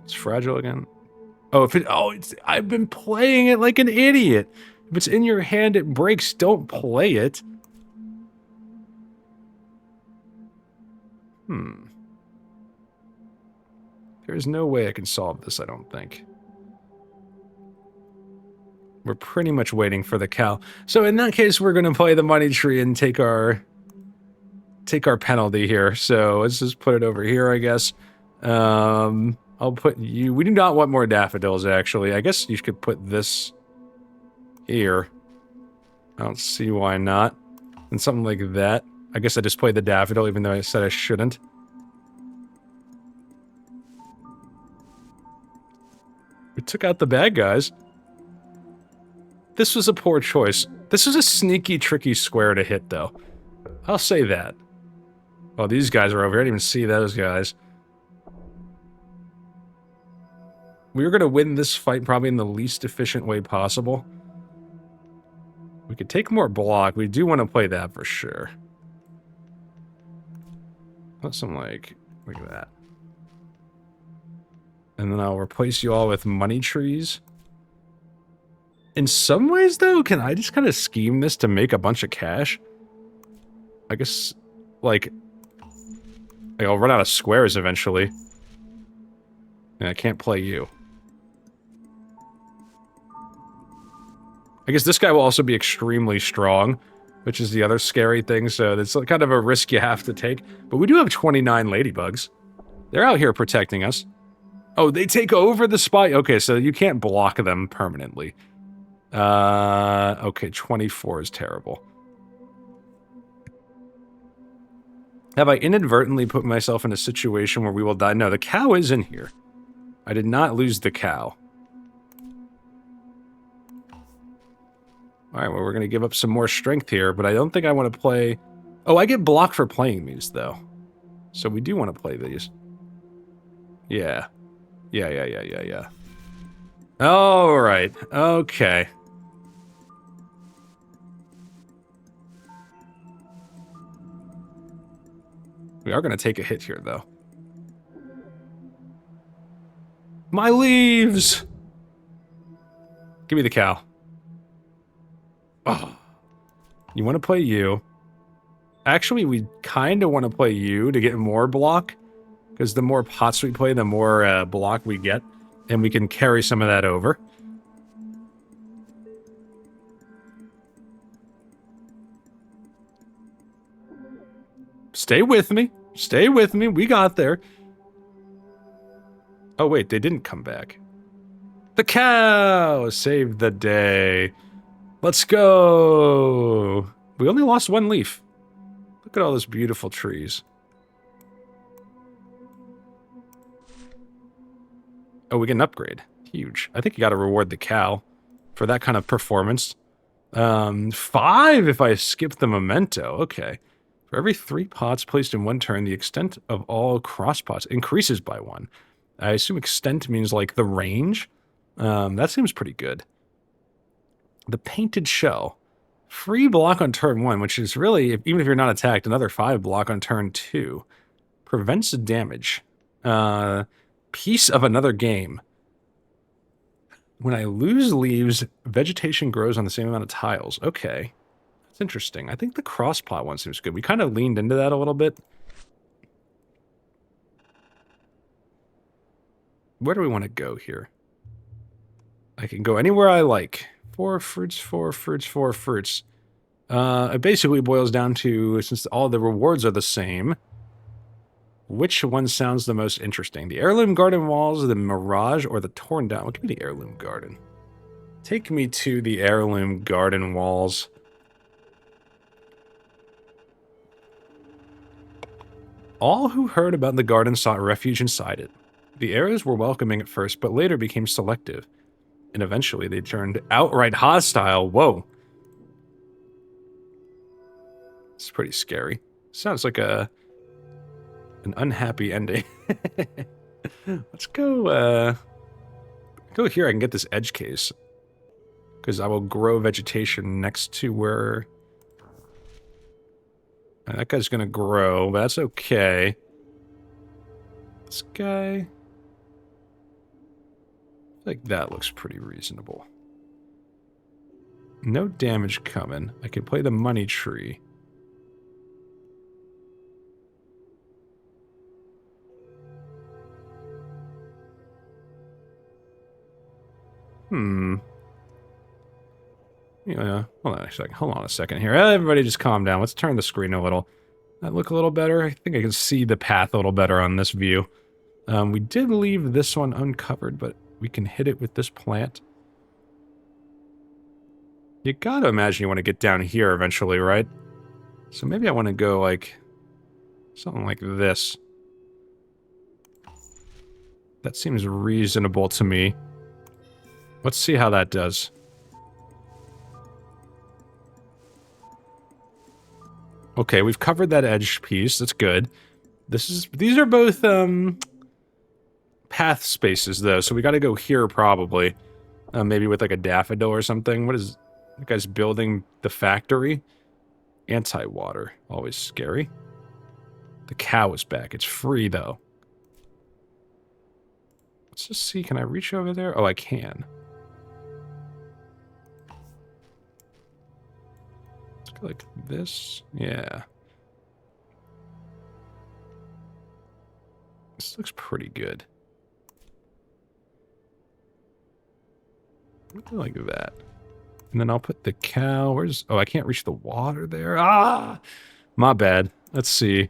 It's fragile again. Oh, I've been playing it like an idiot. If it's in your hand, it breaks. Don't play it. There's no way I can solve this, I don't think. We're pretty much waiting for the cow. So in that case, we're going to play the money tree and take our penalty here. So let's just put it over here, I guess. I'll put you... We do not want more daffodils, actually. I guess you could put this here. I don't see why not. And something like that. I guess I just played the daffodil, even though I said I shouldn't. We took out the bad guys. This was a poor choice. This was a sneaky, tricky square to hit, though. I'll say that. Oh, these guys are over here. I didn't even see those guys. We were going to win this fight probably in the least efficient way possible. We could take more block. We do want to play that for sure. Put some, like, look at that. And then I'll replace you all with money trees. In some ways, though, can I just kind of scheme this to make a bunch of cash? I guess, like I'll run out of squares eventually. And I can't play you. I guess this guy will also be extremely strong, which is the other scary thing, so it's kind of a risk you have to take. But we do have 29 ladybugs. They're out here protecting us. Oh, they take over the spot? Okay, so you can't block them permanently. Okay, 24 is terrible. Have I inadvertently put myself in a situation where we will die? No, the cow is in here. I did not lose the cow. Alright, well, we're going to give up some more strength here, but I don't think I want to play... Oh, I get blocked for playing these, though. So we do want to play these. Yeah. Yeah. Alright, okay. We are going to take a hit here, though. My leaves! Give me the cow. Oh. You want to play you. Actually, we kind of want to play you to get more block. Because the more pots we play, the more block we get. And we can carry some of that over. Stay with me. Stay with me. We got there. Oh, wait. They didn't come back. The cow saved the day. Let's go. We only lost one leaf. Look at all those beautiful trees. Oh, we get an upgrade. Huge. I think you got to reward the cow for that kind of performance. 5 if I skip the memento. Okay. For every 3 pots placed in one turn, the extent of all cross pots increases by 1. I assume extent means like the range. That seems pretty good. The painted shell. Free block on turn 1, which is really, even if you're not attacked, another 5 block on turn 2. Prevents damage. Piece of another game. When I lose leaves, vegetation grows on the same amount of tiles. Okay. That's interesting. I think the crosspot one seems good. We kind of leaned into that a little bit. Where do we want to go here? I can go anywhere I like. 4 fruits, 4 fruits, 4 fruits. It basically boils down to, since all the rewards are the same, which one sounds the most interesting? The heirloom garden walls, the mirage, or the torn down? Well, give me the heirloom garden. Take me to the heirloom garden walls. All who heard about the garden sought refuge inside it. The areas were welcoming at first, but later became selective. And eventually they turned outright hostile. Whoa. It's pretty scary. Sounds like an unhappy ending. Let's go, go here. I can get this edge case. Because I will grow vegetation next to where... that guy's going to grow, but that's okay. This guy... I think that looks pretty reasonable. No damage coming. I can play the money tree. Yeah, hold on a second here. Everybody just calm down. Let's turn the screen a little. That look a little better? I think I can see the path a little better on this view. We did leave this one uncovered, but we can hit it with this plant. You gotta imagine you want to get down here eventually, right? So maybe I want to go like... something like this. That seems reasonable to me. Let's see how that does. Okay, we've covered that edge piece. That's good. These are both path spaces though, so we got to go here probably. Maybe with like a daffodil or something. What is that guy's building? The factory? Anti-water. Always scary. The cow is back. It's free though. Let's just see. Can I reach over there? Oh, I can. Like this? Yeah. This looks pretty good. Like that. And then I'll put the cow. Where's... oh, I can't reach the water there. Ah! My bad. Let's see.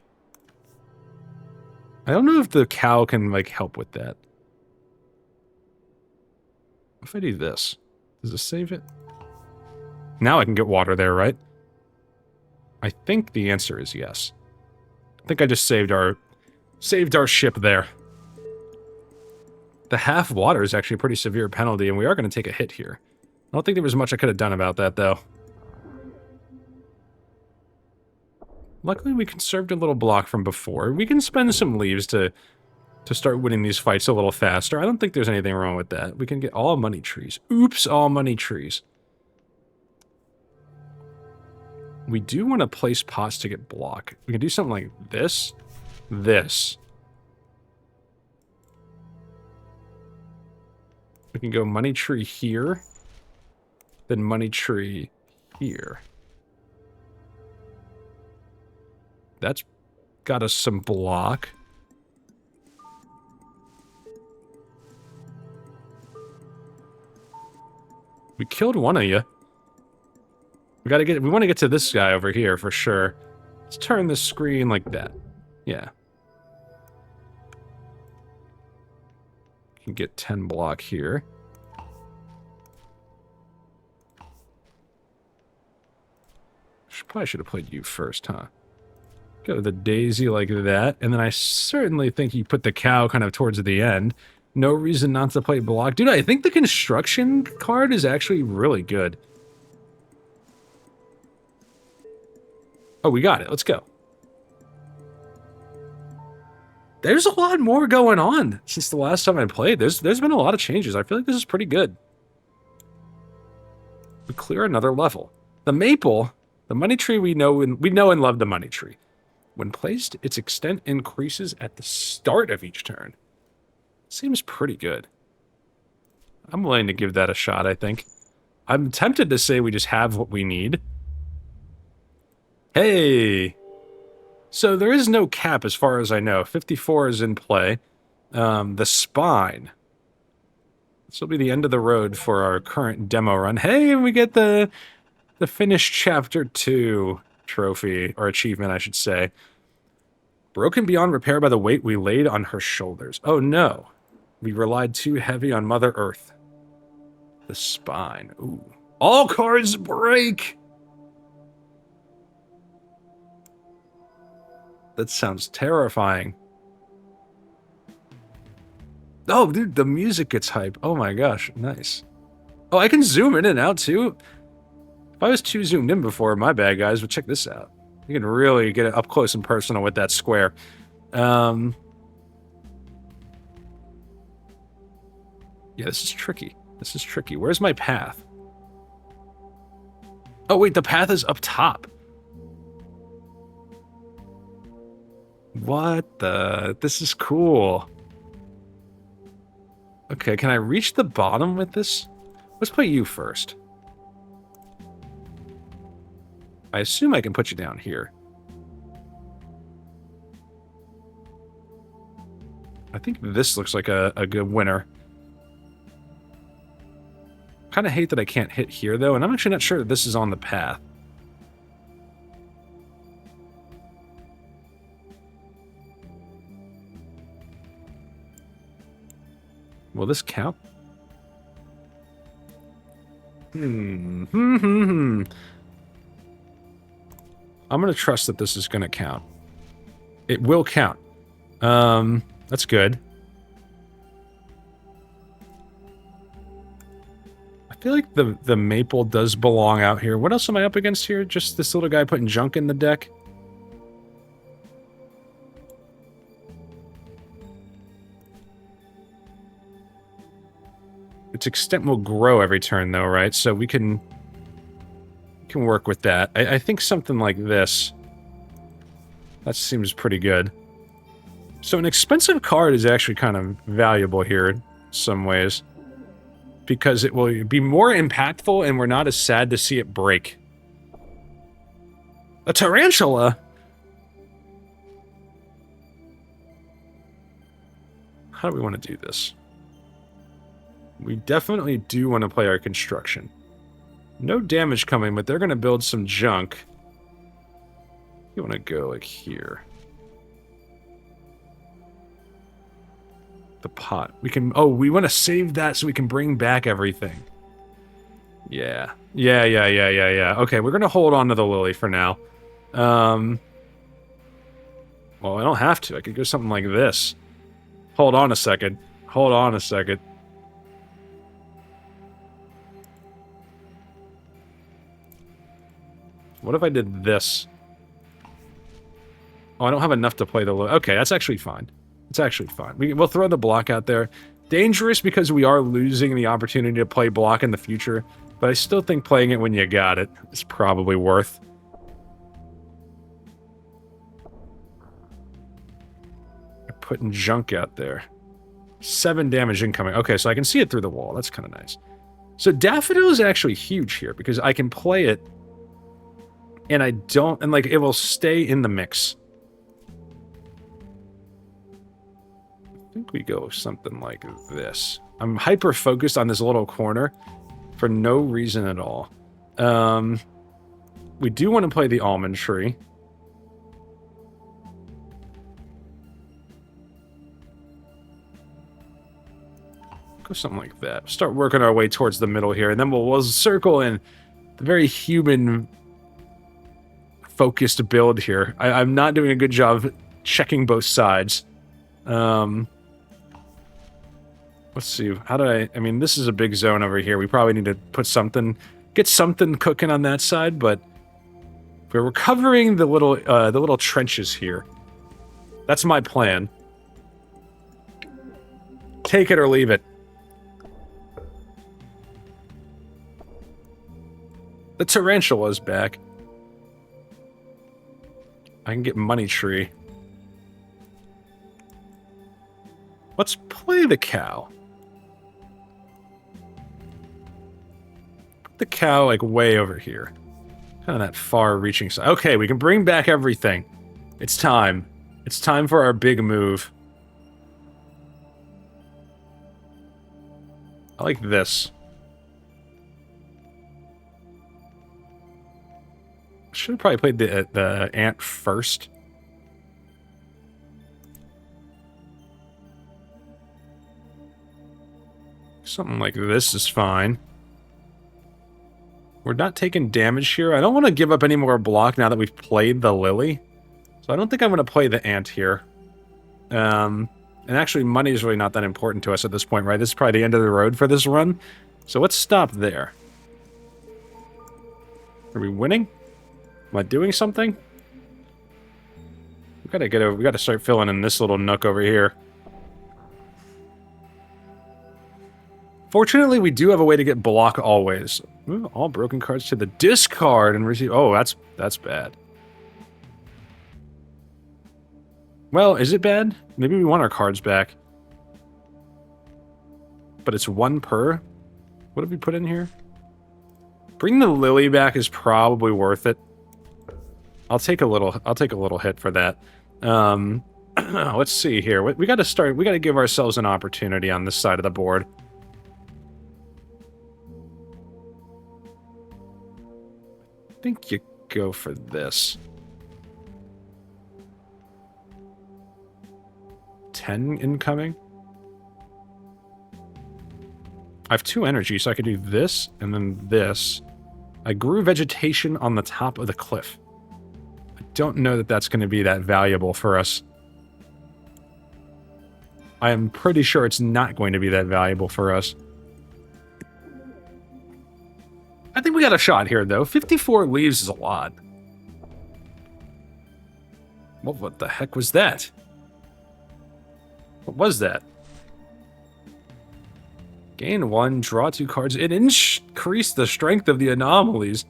I don't know if the cow can, like, help with that. If I do this, does it save it? Now I can get water there, right? I think the answer is yes. I think I just saved our ship there. The half water is actually a pretty severe penalty, and we are going to take a hit here. I don't think there was much I could have done about that, though. Luckily, we conserved a little block from before. We can spend some leaves to start winning these fights a little faster. I don't think there's anything wrong with that. We can get all money trees. Oops, all money trees. We do want to place pots to get block. We can do something like this. This. We can go money tree here. Then money tree here. That's got us some block. We killed one of you. We want to get to this guy over here for sure. Let's turn the screen like that. Yeah. Can get 10 block here. Probably should have played you first, huh? Go to the daisy like that, and then I certainly think you put the cow kind of towards the end. No reason not to play block. Dude, I think the construction card is actually really good. Oh, we got it. Let's go. There's a lot more going on since the last time I played. There's been a lot of changes. I feel like this is pretty good. We clear another level. The maple, the money tree we know and love the money tree. When placed, its extent increases at the start of each turn. Seems pretty good. I'm willing to give that a shot, I think. I'm tempted to say we just have what we need. Hey! So there is no cap as far as I know. 54 is in play. The spine. This will be the end of the road for our current demo run. Hey, we get the finished chapter 2 trophy, or achievement, I should say. Broken beyond repair by the weight we laid on her shoulders. Oh no. We relied too heavy on Mother Earth. The spine. Ooh. All cards break! That sounds terrifying. Oh, dude, the music gets hype. Oh my gosh, nice. Oh, I can zoom in and out too? If I was too zoomed in before, my bad, guys, but check this out. You can really get it up close and personal with that square. Yeah, this is tricky. This is tricky. Where's my path? Oh, wait, the path is up top. What the? This is cool. Okay, can I reach the bottom with this? Let's play you first. I assume I can put you down here. I think this looks like a good winner. Kind of hate that I can't hit here, though, and I'm actually not sure that this is on the path. Will this count? I'm going to trust that this is going to count. It will count. That's good. I feel like the maple does belong out here. What else am I up against here? Just this little guy putting junk in the deck? Its extent will grow every turn, though, right? So we can work with that. I think something like this. That seems pretty good. So an expensive card is actually kind of valuable here in some ways. Because it will be more impactful and we're not as sad to see it break. A tarantula? How do we want to do this? We definitely do want to play our construction. No damage coming, but they're going to build some junk. You want to go like here. The pot. We can... Oh, we want to save that so we can bring back everything. Yeah. Yeah. Okay, we're going to hold on to the lily for now. Well, I don't have to. I could go something like this. Hold on a second. Hold on a second. What if I did this? Oh, I don't have enough to play the... Okay, that's actually fine. It's actually fine. We'll throw the block out there. Dangerous because we are losing the opportunity to play block in the future, but I still think playing it when you got it is probably worth. I'm putting junk out there. 7 damage incoming. Okay, so I can see it through the wall. That's kind of nice. So daffodil is actually huge here because I can play it and I don't, and like it will stay in the mix. I think we go something like this. I'm hyper focused on this little corner for no reason at all. We do want to play the almond tree. Go something like that. Start working our way towards the middle here, and then we'll circle in the very human focused build here. I'm not doing a good job checking both sides. Let's see. How did I mean, this is a big zone over here. We probably need to put something, get something cooking on that side, but we're covering the little trenches here. That's my plan. Take it or leave it. The tarantula's back. I can get money tree. Let's play the cow. Put the cow like way over here. Kind of that far-reaching side. Okay, we can bring back everything. It's time. It's time for our big move. I like this. Should have probably played the ant first. Something like this is fine. We're not taking damage here. I don't want to give up any more block now that we've played the lily. So I don't think I'm going to play the ant here. And actually, money is really not that important to us at this point, right? This is probably the end of the road for this run. So let's stop there. Are we winning? Am I doing something? We gotta get over. We gotta start filling in this little nook over here. Fortunately, we do have a way to get block always. Ooh, all broken cards to the discard and receive. Oh, that's bad. Well, is it bad? Maybe we want our cards back. But it's 1 per. What did we put in here? Bring the lily back is probably worth it. I'll take a little hit for that. Let's see here. We got to start. We got to give ourselves an opportunity on this side of the board. I think you go for this. 10 incoming. I have 2 energy, so I could do this and then this. I grew vegetation on the top of the cliff. I don't know that that's going to be that valuable for us. I am pretty sure it's not going to be that valuable for us. I think we got a shot here, though. 54 leaves is a lot. Well, what the heck was that? What was that? Gain 1, draw 2 cards. It increased the strength of the anomalies.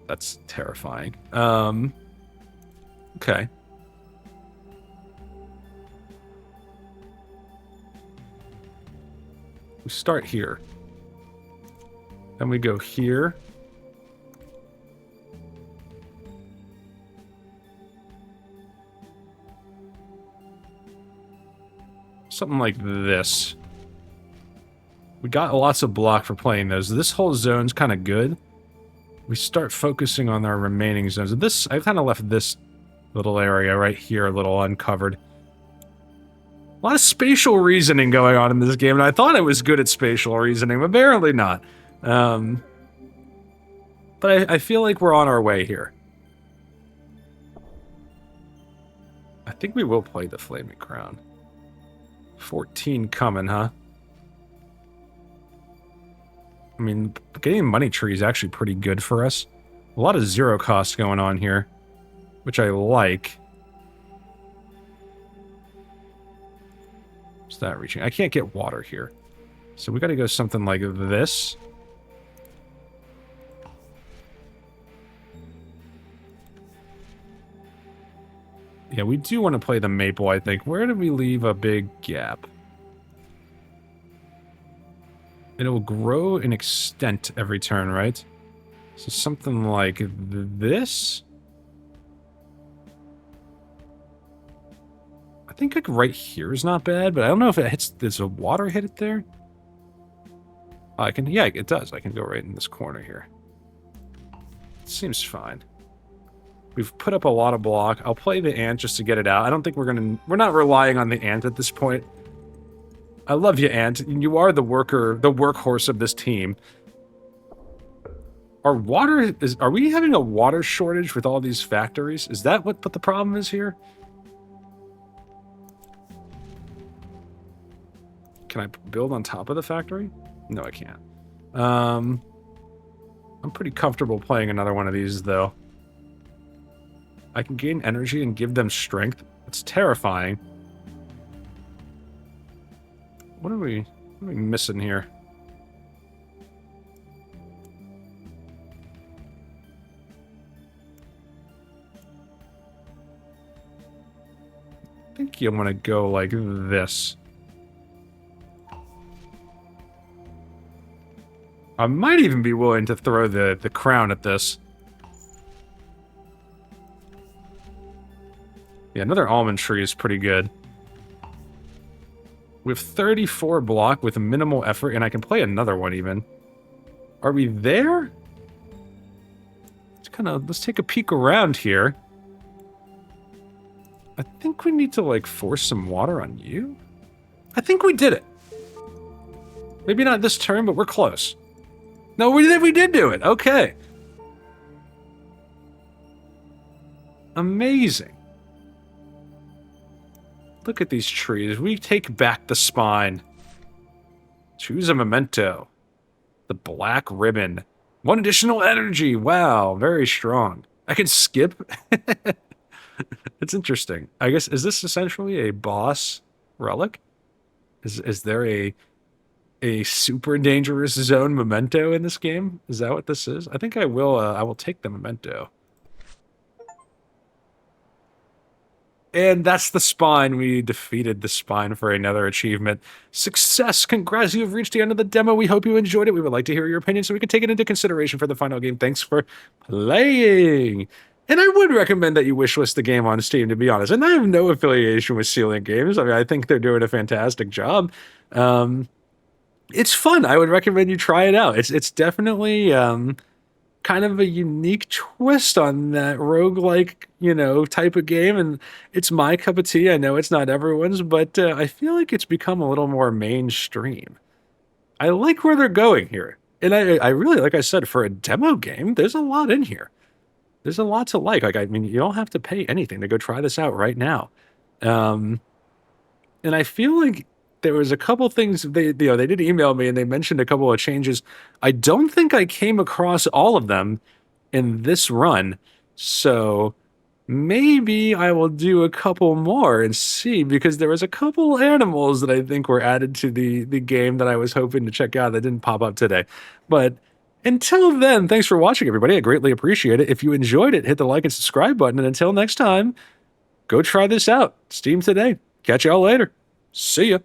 That's terrifying. Okay. We start here. Then we go here. Something like this. We got lots of block for playing those. This whole zone's kind of good. We start focusing on our remaining zones. This, I kind of left this little area right here a little uncovered. A lot of spatial reasoning going on in this game, and I thought I was good at spatial reasoning, but apparently not. But I feel like we're on our way here. I think we will play the Flaming Crown. 14 coming, huh? I mean, getting money tree is actually pretty good for us. A lot of 0 cost going on here, which I like. What's that reaching? I can't get water here. So we got to go something like this. Yeah, we do want to play the maple, I think. Where did we leave a big gap? And it will grow in extent every turn, right? So something like this? I think like right here is not bad, but I don't know if it hits, does a water hit it there? I can, yeah, it does. I can go right in this corner here. Seems fine. We've put up a lot of block. I'll play the ant just to get it out. I don't think we're not relying on the ant at this point. I love you, ant. You are the workhorse of this team. Are we having a water shortage with all these factories? Is that what the problem is here? Can I build on top of the factory? No, I can't. I'm pretty comfortable playing another one of these, though. I can gain energy and give them strength. It's terrifying. What are we missing here? I think you want to go like this. I might even be willing to throw the crown at this. Yeah, another almond tree is pretty good. We have 34 block with minimal effort, and I can play another one even. Are we there? Let's take a peek around here. I think we need to, like, force some water on you. I think we did it. Maybe not this turn, but we're close. No, we did do it. Okay. Amazing. Look at these trees. We take back the spine. Choose a memento. The black ribbon. 1 additional energy. Wow, very strong. I can skip. It's interesting. I guess, is this essentially a boss relic? Is there a super dangerous zone memento in this game? Is that what this is? I think I will take the memento. And that's the spine. We defeated the spine for another achievement. Success! Congrats, you have reached the end of the demo. We hope you enjoyed it. We would like to hear your opinion so we can take it into consideration for the final game. Thanks for playing! And I would recommend that you wishlist the game on Steam, to be honest. And I have no affiliation with Sealant Games. I mean, I think they're doing a fantastic job. It's fun. I would recommend you try it out. It's definitely kind of a unique twist on that roguelike, type of game, and it's my cup of tea. I know it's not everyone's, but I feel like it's become a little more mainstream. I like where they're going here. And I really, like I said, for a demo game, there's a lot in here. There's a lot to like. I mean, you don't have to pay anything to go try this out right now. And I feel like there was a couple things, they did email me and they mentioned a couple of changes. I don't think I came across all of them in this run. So maybe I will do a couple more and see, because there was a couple animals that I think were added to the game that I was hoping to check out that didn't pop up today. But until then, thanks for watching, everybody. I greatly appreciate it. If you enjoyed it, hit the like and subscribe button. And until next time, go try this out. Steam today. Catch y'all later. See ya.